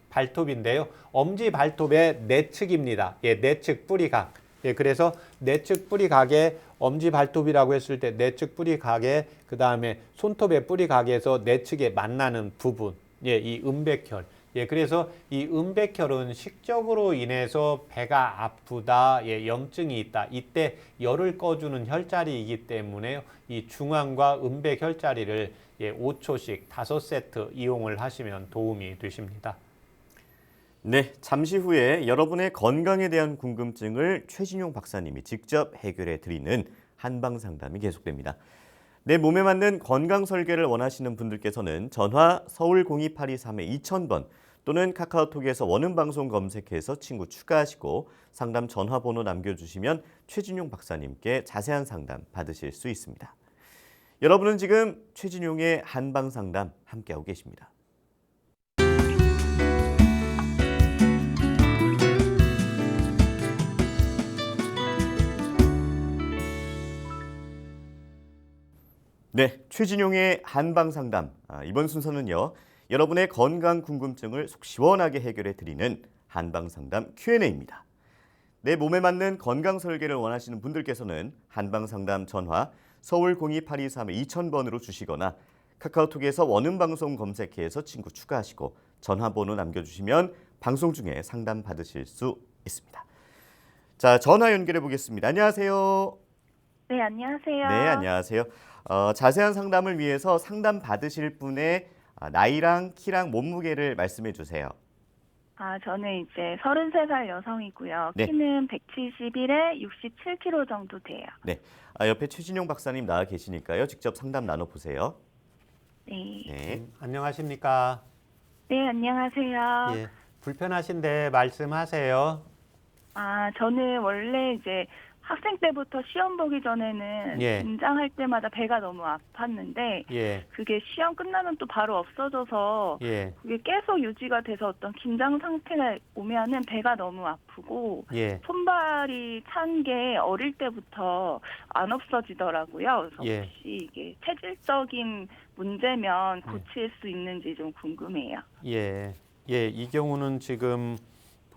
발톱인데요. 엄지 발톱의 내측입니다. 예, 내측 뿌리각. 예, 그래서 내측 뿌리각에 엄지 발톱이라고 했을 때 내측 뿌리각에 그다음에 손톱의 뿌리각에서 내측에 만나는 부분. 예, 이 음백혈. 예, 그래서 이 음백혈은 식적으로 인해서 배가 아프다, 예, 염증이 있다. 이때 열을 꺼주는 혈자리이기 때문에 이 중환과 음백 혈자리를 예, 5초씩 5세트 이용을 하시면 도움이 되십니다. 네, 잠시 후에 여러분의 건강에 대한 궁금증을 최진용 박사님이 직접 해결해 드리는 한방 상담이 계속됩니다. 내 몸에 맞는 건강 설계를 원하시는 분들께서는 전화 서울 02823의 2000번 또는 카카오톡에서 원음방송 검색해서 친구 추가하시고 상담 전화번호 남겨주시면 최진용 박사님께 자세한 상담 받으실 수 있습니다. 여러분은 지금 최진용의 한방 상담 함께하고 계십니다. 네, 최진용의 한방 상담. 이번 순서는요. 여러분의 건강 궁금증을 속 시원하게 해결해 드리는 한방 상담 Q&A입니다. 내 몸에 맞는 건강 설계를 원하시는 분들께서는 한방 상담 전화 서울 02823의 2000번으로 주시거나 카카오톡에서 원음방송 검색해서 친구 추가하시고 전화번호 남겨주시면 방송 중에 상담 받으실 수 있습니다. 자, 전화 연결해 보겠습니다. 안녕하세요. 네, 안녕하세요. 네, 안녕하세요. 자세한 상담을 위해서 상담 받으실 분의 나이랑 키랑 몸무게를 말씀해 주세요. 저는 이제 33살 여성이고요. 네. 키는 171에 67kg 정도 돼요. 네, 옆에 최진용 박사님 나와 계시니까요. 직접 상담 나눠보세요. 네. 네. 안녕하십니까? 네, 안녕하세요. 예, 불편하신데 말씀하세요. 저는 원래 이제 학생 때부터 시험 보기 전에는 예. 긴장할 때마다 배가 너무 아팠는데 예, 그게 시험 끝나면 또 바로 없어져서 예, 그게 계속 유지가 돼서 어떤 긴장 상태가 오면은 배가 너무 아프고 예, 손발이 찬 게 어릴 때부터 안 없어지더라고요. 그래서 예. 혹시 이게 체질적인 문제면 고칠 수 있는지 좀 궁금해요. 예, 예. 이 경우는 지금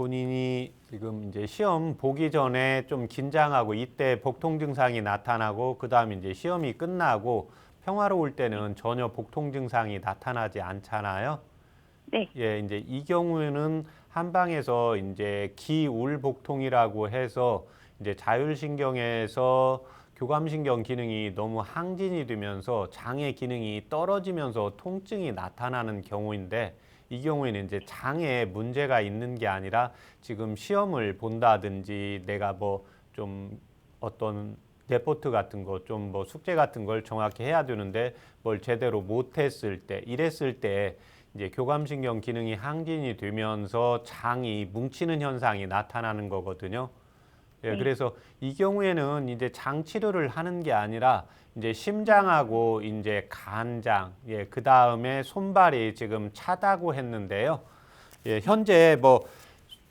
본인이 지금 이제 시험 보기 전에 좀 긴장하고 이때 복통 증상이 나타나고 그다음에 이제 시험이 끝나고 평화로울 때는 전혀 복통 증상이 나타나지 않잖아요. 네. 예, 이제 이 경우에는 한방에서 이제 기울복통이라고 해서 이제 자율신경에서 교감신경 기능이 너무 항진이 되면서 장의 기능이 떨어지면서 통증이 나타나는 경우인데 이 경우에는 이제 장에 문제가 있는 게 아니라 지금 시험을 본다든지 내가 뭐 좀 어떤 레포트 같은 거 좀 뭐 숙제 같은 걸 정확히 해야 되는데 뭘 제대로 못했을 때 이랬을 때 이제 교감신경 기능이 항진이 되면서 장이 뭉치는 현상이 나타나는 거거든요. 예, 네. 그래서 이 경우에는 이제 장 치료를 하는 게 아니라 이제 심장하고 이제 간장, 예, 그 다음에 손발이 지금 차다고 했는데요. 예, 현재 뭐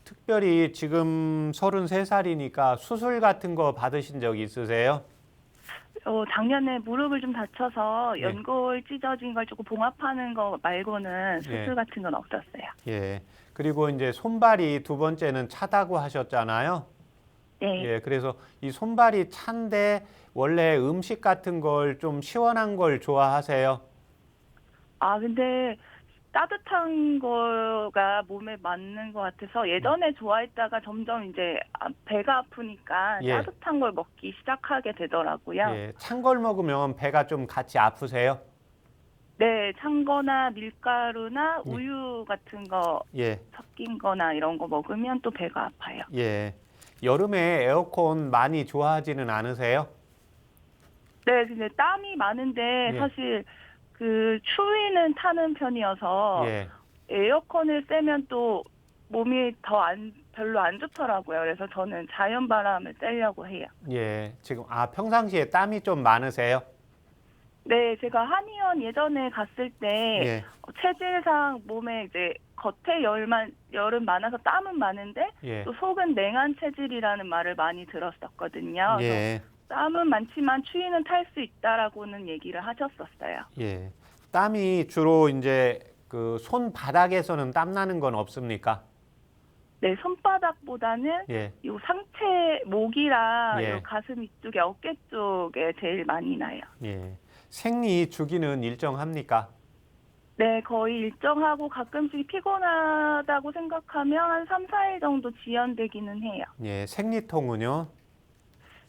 특별히 지금 33살이니까 수술 같은 거 받으신 적 있으세요? 작년에 무릎을 좀 다쳐서 네. 연골 찢어진 걸 조금 봉합하는 거 말고는 수술 예. 같은 건 없었어요. 예. 그리고 이제 손발이 두 번째는 차다고 하셨잖아요. 네. 예, 그래서 이 손발이 찬데 원래 음식 같은 걸 좀 시원한 걸 좋아하세요? 근데 따뜻한 거가 몸에 맞는 것 같아서 예전에 좋아했다가 점점 이제 배가 아프니까 예. 따뜻한 걸 먹기 시작하게 되더라고요. 예, 찬 걸 먹으면 배가 좀 같이 아프세요? 네, 찬 거나 밀가루나 예. 우유 같은 거 예, 섞인 거나 이런 거 먹으면 또 배가 아파요. 예. 여름에 에어컨 많이 좋아하지는 않으세요? 네, 근데 땀이 많은데 예. 사실 그 추위는 타는 편이어서 예, 에어컨을 쐬면 또 몸이 별로 안 좋더라고요. 그래서 저는 자연 바람을 쐬려고 해요. 예. 지금 평상시에 땀이 좀 많으세요? 네, 제가 한의원 예전에 갔을 때 예, 체질상 몸에 이제 겉에 열은 많아서 땀은 많은데 예, 또 속은 냉한 체질이라는 말을 많이 들었었거든요. 그래서 예, 땀은 많지만 추위는 탈 수 있다라고는 얘기를 하셨었어요. 예. 땀이 주로 이제 그 손바닥에서는 땀 나는 건 없습니까? 네, 손바닥보다는 예, 요 상체 목이랑 예. 요 가슴 이쪽에 어깨 쪽에 제일 많이 나요. 예. 생리 주기는 일정합니까? 네, 거의 일정하고 가끔씩 피곤하다고 생각하면 한 3, 4일 정도 지연되기는 해요. 예, 생리통은요?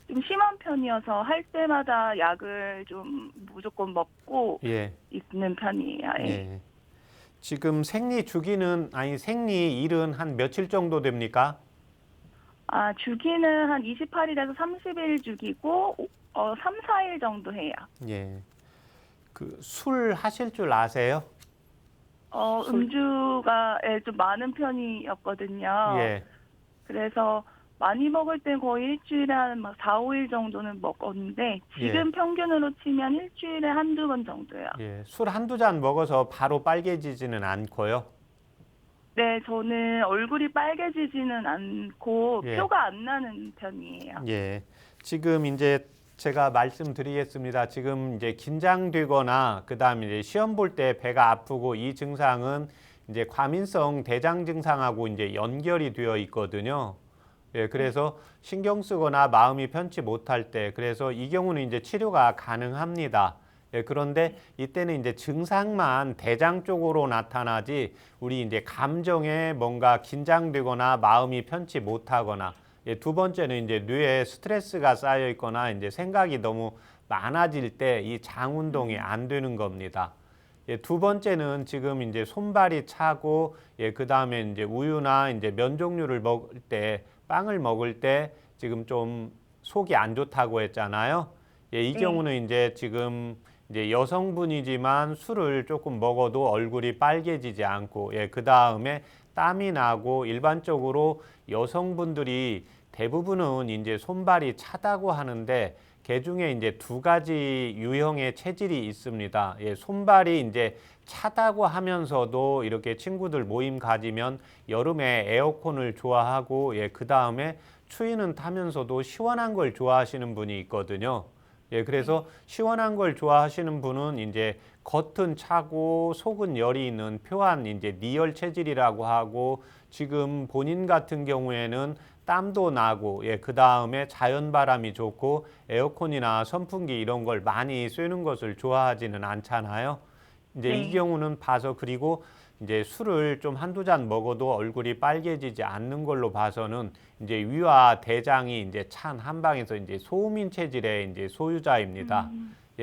좀 심한 편이어서 할 때마다 약을 좀 무조건 먹고 예, 있는 편이에요. 예. 예. 지금 생리 주기는 생리일은 한 며칠 정도 됩니까? 주기는 한 28일에서 30일 주기고 3, 4일 정도 해요. 예. 그 술 하실 줄 아세요? 음주가 좀 많은 편이었거든요. 예. 그래서 많이 먹을 때 거의 일주일에 한 4, 5일 정도는 먹었는데 지금 평균으로 치면 일주일에 한두 번 정도요. 예. 술 한두 잔 먹어서 바로 빨개지지는 않고요. 네, 저는 얼굴이 빨개지지는 않고 예. 표가 안 나는 편이에요. 예. 지금 이제 제가 말씀드리겠습니다. 지금 이제 긴장되거나 그다음에 이제 시험 볼 때 배가 아프고 이 증상은 이제 과민성 대장 증상하고 이제 연결이 되어 있거든요. 예, 그래서 신경 쓰거나 마음이 편치 못할 때, 그래서 이 경우는 이제 치료가 가능합니다. 예, 그런데 이때는 이제 증상만 대장 쪽으로 나타나지, 우리 이제 감정에 뭔가 긴장되거나 마음이 편치 못하거나, 예, 두 번째는 이제 뇌에 스트레스가 쌓여 있거나 이제 생각이 너무 많아질 때 이 장 운동이 안 되는 겁니다. 예, 두 번째는 지금 이제 손발이 차고, 예, 그 다음에 이제 우유나 이제 면 종류를 먹을 때, 빵을 먹을 때 지금 좀 속이 안 좋다고 했잖아요. 예, 이 네. 경우는 이제 지금 이제 여성분이지만 술을 조금 먹어도 얼굴이 빨개지지 않고, 예, 그 다음에 땀이 나고 일반적으로 여성분들이 대부분은 이제 손발이 차다고 하는데 그 중에 이제 두 가지 유형의 체질이 있습니다. 예, 손발이 이제 차다고 하면서도 이렇게 친구들 모임 가지면 여름에 에어컨을 좋아하고, 예, 그 다음에 추위는 타면서도 시원한 걸 좋아하시는 분이 있거든요. 예, 그래서 시원한 걸 좋아하시는 분은 이제 겉은 차고 속은 열이 있는 표한 이제 니열 체질이라고 하고, 지금 본인 같은 경우에는 땀도 나고 그 다음에 자연 바람이 좋고 에어컨이나 선풍기 이런 걸 많이 쐬는 것을 좋아하지는 않잖아요. 이제 네. 이 경우는 봐서 그리고 이제 술을 좀 한두 잔 먹어도 얼굴이 빨개지지 않는 걸로 봐서는 이제 위와 대장이 이제 찬 한방에서 이제 소음인 체질의 이제 소유자입니다.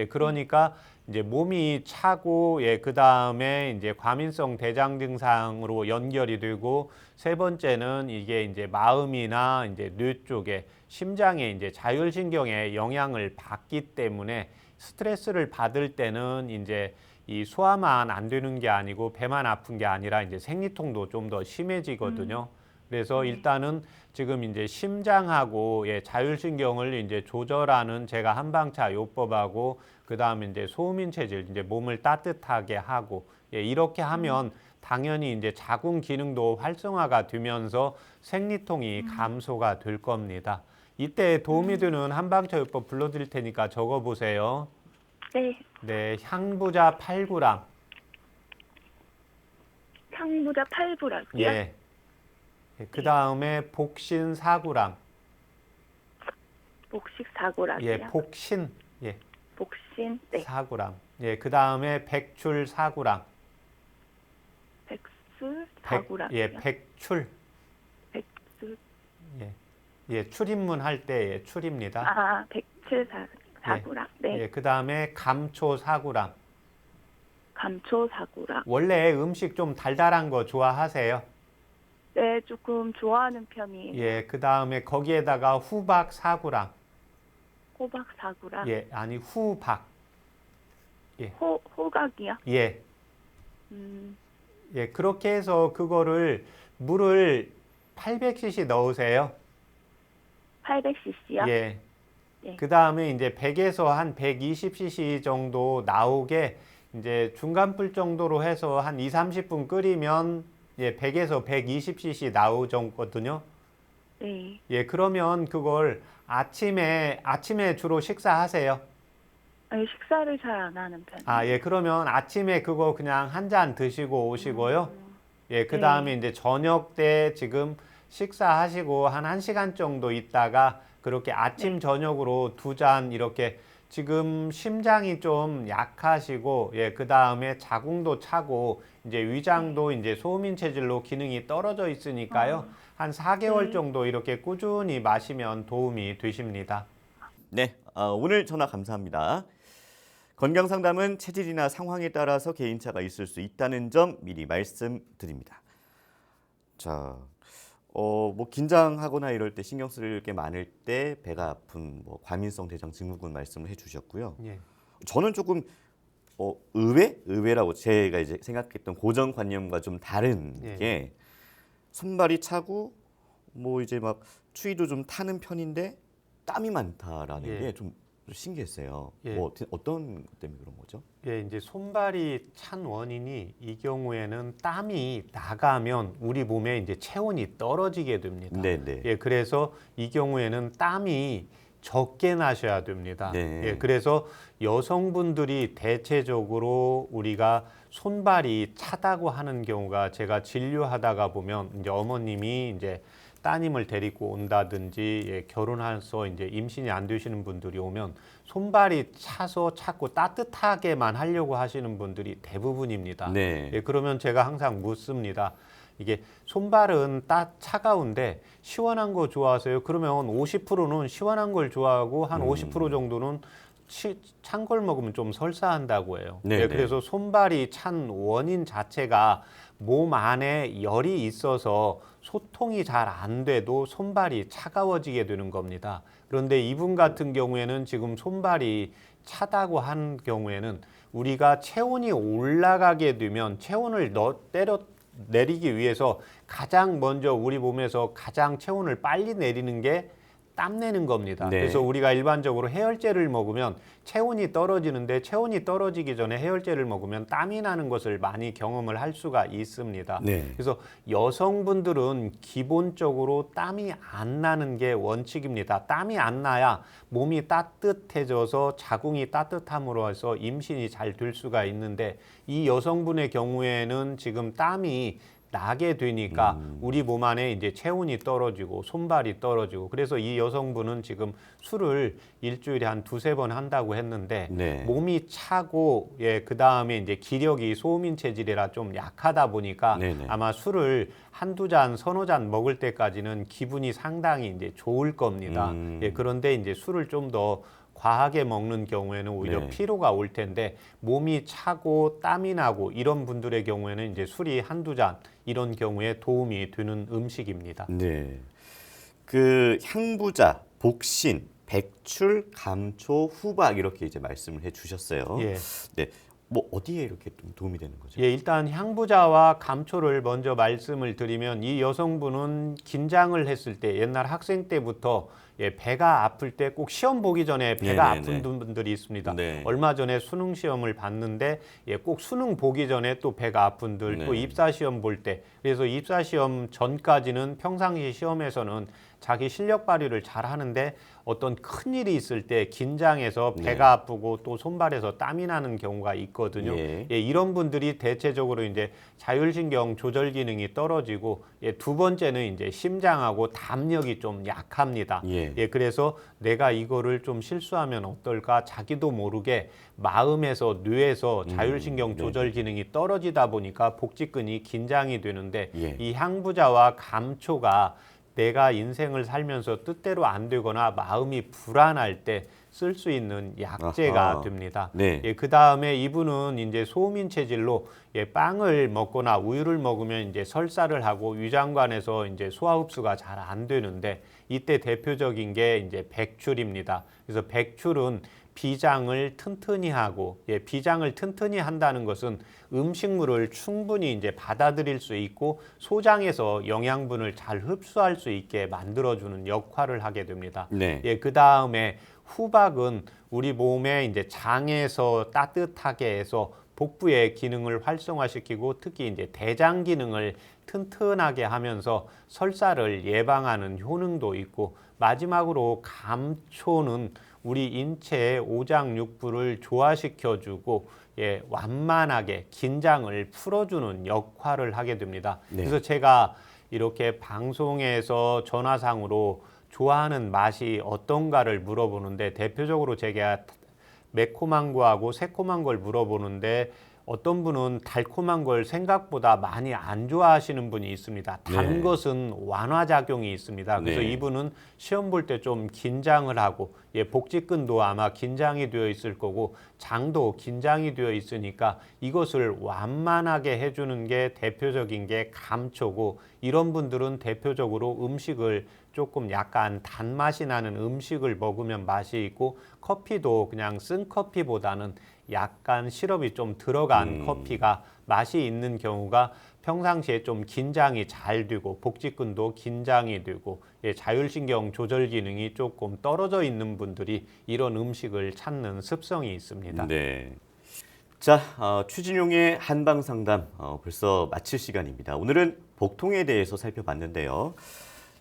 그러니까 이제 몸이 차고 그 다음에 이제 과민성 대장 증상으로 연결이 되고 세 번째는 이게 이제 마음이나 이제 뇌 쪽에 심장에 이제 자율신경에 영향을 받기 때문에 스트레스를 받을 때는 이제 이 소화만 안 되는 게 아니고 배만 아픈 게 아니라 이제 생리통도 좀 더 심해지거든요. 그래서 일단은 지금 이제 심장하고 자율신경을 이제 조절하는 제가 한방차 요법하고 그 다음에 이제 소음인 체질 이제 몸을 따뜻하게 하고 이렇게 하면 당연히 이제 자궁 기능도 활성화가 되면서 생리통이 감소가 될 겁니다. 이때 도움이 되는 한방차 요법 불러드릴 테니까 적어보세요. 네. 네, 향부자 8g. 향부자 8g이요? 예. 그 다음에 복신 4g. 복식 4g이요? 예, 복신. 예, 복신, 네. 4g. 예, 그 다음에 백출 4g. 백술 4g이요? 예, 백출. 백술, 예, 출입문 할 때 출입니다. 아, 백칠 4g. 네. 예, 그 다음에 감초 4g. 감초 4g. 원래 음식 좀 달달한 거 좋아하세요? 네, 조금 좋아하는 편이에요. 예, 그 다음에 거기에다가 후박 4g. 호박 4g. 예, 아니 후박. 호각이요? 예, 음, 예, 그렇게 해서 그거를 물을 800cc 넣으세요. 800cc요? 예. 네. 그 다음에 이제 100에서 한 120cc 정도 나오게 이제 중간불 정도로 해서 한 2, 30분 끓이면 100에서 120cc 나오거든요. 네. 예, 그러면 그걸 아침에 주로 식사하세요. 아니, 식사를 잘 안 하는 편이에요. 아, 예, 그러면 아침에 그거 그냥 한 잔 드시고 오시고요. 예, 그 다음에 이제 저녁 때 지금 식사하시고 한 1시간 정도 있다가 그렇게 아침 저녁으로 2잔 이렇게 지금 심장이 좀 약하시고 그 다음에 자궁도 차고 이제 위장도 이제 소음인 체질로 기능이 떨어져 있으니까요. 한 4개월 정도 이렇게 꾸준히 마시면 도움이 되십니다. 네, 오늘 전화 감사합니다. 건강 상담은 체질이나 상황에 따라서 개인차가 있을 수 있다는 점 미리 말씀드립니다. 자, 뭐 긴장하거나 이럴 때 신경 쓸 게 많을 때 배가 아픈 뭐 과민성 대장 증후군 말씀을 해주셨고요. 예. 저는 조금 의외라고 제가 이제 생각했던 고정관념과 좀 다른 게 손발이 차고 뭐 이제 막 추위도 좀 타는 편인데 땀이 많다라는 게 좀 신기했어요. 뭐 어떤 것 때문에 그런 거죠? 예, 이제 손발이 찬 원인이 이 경우에는 땀이 나가면 우리 몸에 이제 체온이 떨어지게 됩니다. 네네. 예, 그래서 이 경우에는 땀이 적게 나셔야 됩니다. 네. 예, 그래서 여성분들이 대체적으로 우리가 손발이 차다고 하는 경우가 제가 진료하다가 보면 이제 어머님이 이제 따님을 데리고 온다든지 결혼해서 이제 임신이 안 되시는 분들이 오면 손발이 차서 자꾸 따뜻하게만 하려고 하시는 분들이 대부분입니다. 네. 그러면 제가 항상 묻습니다. 이게 손발은 차가운데 시원한 거 좋아하세요? 그러면 50%는 시원한 걸 좋아하고 한 50% 정도는 찬 걸 먹으면 좀 설사한다고 해요. 네네. 그래서 손발이 찬 원인 자체가 몸 안에 열이 있어서 소통이 잘 안 돼도 손발이 차가워지게 되는 겁니다. 그런데 이분 같은 경우에는 지금 손발이 차다고 한 경우에는 우리가 체온이 올라가게 되면 체온을 내리기 위해서 가장 먼저 우리 몸에서 가장 체온을 빨리 내리는 게 땀 내는 겁니다. 네. 그래서 우리가 일반적으로 해열제를 먹으면 체온이 떨어지는데 체온이 떨어지기 전에 해열제를 먹으면 땀이 나는 것을 많이 경험을 할 수가 있습니다. 네. 그래서 여성분들은 기본적으로 땀이 안 나는 게 원칙입니다. 땀이 안 나야 몸이 따뜻해져서 자궁이 따뜻함으로 해서 임신이 잘 될 수가 있는데 이 여성분의 경우에는 지금 땀이 나게 되니까 우리 몸 안에 이제 체온이 떨어지고 손발이 떨어지고 그래서 이 여성분은 지금 술을 일주일에 한 2-3번 한다고 했는데 네. 몸이 차고 그다음에 이제 기력이 소민 체질이라 좀 약하다 보니까 네네. 아마 술을 한두 잔, 서너 잔 먹을 때까지는 기분이 상당히 이제 좋을 겁니다. 그런데 이제 술을 좀 더 과하게 먹는 경우에는 오히려 네. 피로가 올 텐데 몸이 차고 땀이 나고 이런 분들의 경우에는 이제 술이 한두 잔 이런 경우에 도움이 되는 음식입니다. 네. 그 향부자, 복신, 백출, 감초, 후박 이렇게 이제 말씀을 해 주셨어요. 예. 네. 뭐 어디에 이렇게 좀 도움이 되는 거죠? 예, 일단 향부자와 감초를 먼저 말씀을 드리면 이 여성분은 긴장을 했을 때 옛날 학생 때부터 배가 아플 때 꼭 시험 보기 전에 배가 네네네. 아픈 분들이 있습니다. 네. 얼마 전에 수능 시험을 봤는데 꼭 수능 보기 전에 또 배가 아픈 분들 또 네. 입사 시험 볼 때 그래서 입사 시험 전까지는 평상시 시험에서는 자기 실력 발휘를 잘 하는데 어떤 큰 일이 있을 때 긴장해서 배가 아프고 또 손발에서 땀이 나는 경우가 있거든요. 이런 분들이 대체적으로 이제 자율신경 조절 기능이 떨어지고 두 번째는 이제 심장하고 담력이 좀 약합니다. 그래서 내가 이거를 좀 실수하면 어떨까 자기도 모르게 마음에서 뇌에서 자율신경 조절 기능이 떨어지다 보니까 복직근이 긴장이 되는데 이 향부자와 감초가 내가 인생을 살면서 뜻대로 안 되거나 마음이 불안할 때 쓸 수 있는 약재가 아하. 됩니다. 네. 그 다음에 이분은 이제 소민 체질로 빵을 먹거나 우유를 먹으면 이제 설사를 하고 위장관에서 이제 소화 흡수가 잘 안 되는데 이때 대표적인 게 이제 백출입니다. 그래서 백출은 비장을 튼튼히 하고 비장을 튼튼히 한다는 것은 음식물을 충분히 이제 받아들일 수 있고 소장에서 영양분을 잘 흡수할 수 있게 만들어주는 역할을 하게 됩니다. 그 다음에 후박은 우리 몸에 이제 장에서 따뜻하게 해서 복부의 기능을 활성화시키고 특히 이제 대장 기능을 튼튼하게 하면서 설사를 예방하는 효능도 있고 마지막으로 감초는 우리 인체의 오장육부를 조화시켜주고 완만하게 긴장을 풀어주는 역할을 하게 됩니다. 그래서 제가 이렇게 방송에서 전화상으로 좋아하는 맛이 어떤가를 물어보는데 대표적으로 제가 매콤한 거하고 새콤한 걸 물어보는데 어떤 분은 달콤한 걸 생각보다 많이 안 좋아하시는 분이 있습니다. 단 것은 완화작용이 있습니다. 그래서 이분은 시험 볼 때 좀 긴장을 하고 복직근도 아마 긴장이 되어 있을 거고 장도 긴장이 되어 있으니까 이것을 완만하게 해주는 게 대표적인 게 감초고 이런 분들은 대표적으로 음식을 조금 약간 단맛이 나는 음식을 먹으면 맛이 있고 커피도 그냥 쓴 커피보다는 약간 시럽이 좀 들어간 커피가 맛이 있는 경우가 평상시에 좀 긴장이 잘 되고 복직근도 긴장이 되고 자율신경 조절 기능이 조금 떨어져 있는 분들이 이런 음식을 찾는 습성이 있습니다. 네. 자, 추진용의 한방상담 벌써 마칠 시간입니다. 오늘은 복통에 대해서 살펴봤는데요.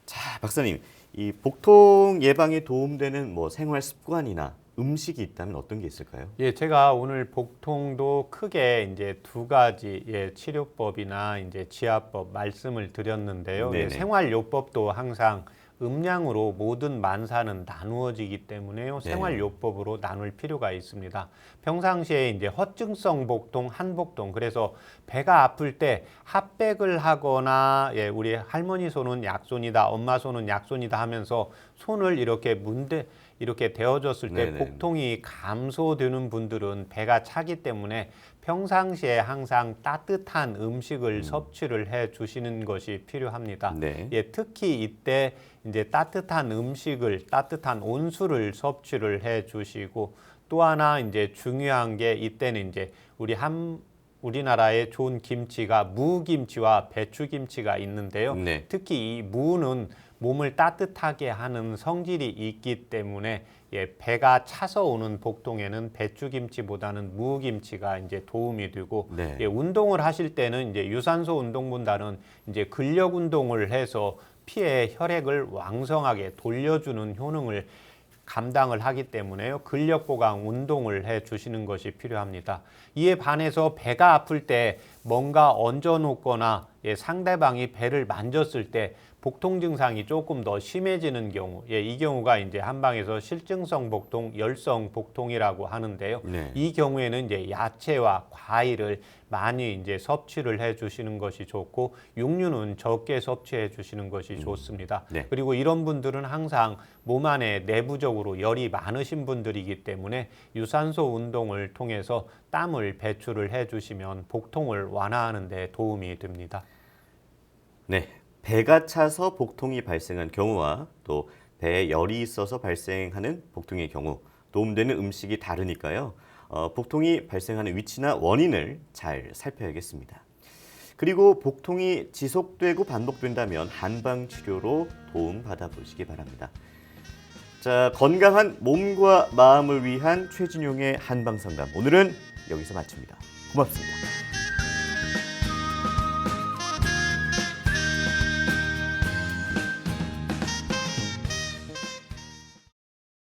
자, 박사님, 이 복통 예방에 도움되는 뭐 생활 습관이나 음식이 있다면 어떤 게 있을까요? 제가 오늘 복통도 크게 이제 2가지 치료법이나 이제 지압법 말씀을 드렸는데요. 생활요법도 항상 음량으로 모든 만사는 나누어지기 때문에요. 생활요법으로 나눌 필요가 있습니다. 평상시에 이제 허증성 복통, 한복통, 그래서 배가 아플 때 핫백을 하거나 우리 할머니 손은 약손이다, 엄마 손은 약손이다 하면서 손을 이렇게 데워줬을 때 복통이 감소되는 분들은 배가 차기 때문에 평상시에 항상 따뜻한 음식을 섭취를 해 주시는 것이 필요합니다. 특히 이때 이제 따뜻한 음식을 따뜻한 온수를 섭취를 해 주시고 또 하나 이제 중요한 게 이때는 이제 우리나라에 좋은 김치가 무김치와 배추김치가 있는데요. 특히 이 무는 몸을 따뜻하게 하는 성질이 있기 때문에 배가 차서 오는 복통에는 배추김치보다는 무김치가 이제 도움이 되고 운동을 하실 때는 이제 유산소 운동보다는 이제 근력 운동을 해서 피에 혈액을 왕성하게 돌려주는 효능을 감당을 하기 때문에요. 근력 보강 운동을 해 주시는 것이 필요합니다. 이에 반해서 배가 아플 때 뭔가 얹어 놓거나 상대방이 배를 만졌을 때 복통 증상이 조금 더 심해지는 경우, 이 경우가 이제 한방에서 실증성 복통, 열성 복통이라고 하는데요. 네. 이 경우에는 이제 야채와 과일을 많이 이제 섭취를 해 주시는 것이 좋고, 육류는 적게 섭취해 주시는 것이 좋습니다. 네. 그리고 이런 분들은 항상 몸 안에 내부적으로 열이 많으신 분들이기 때문에 유산소 운동을 통해서 땀을 배출을 해 주시면 복통을 완화하는 데 도움이 됩니다. 네. 배가 차서 복통이 발생한 경우와 또 배에 열이 있어서 발생하는 복통의 경우 도움되는 음식이 다르니까요. 복통이 발생하는 위치나 원인을 잘 살펴야겠습니다. 그리고 복통이 지속되고 반복된다면 한방 치료로 도움 받아보시기 바랍니다. 자, 건강한 몸과 마음을 위한 최진용의 한방 상담. 오늘은 여기서 마칩니다. 고맙습니다.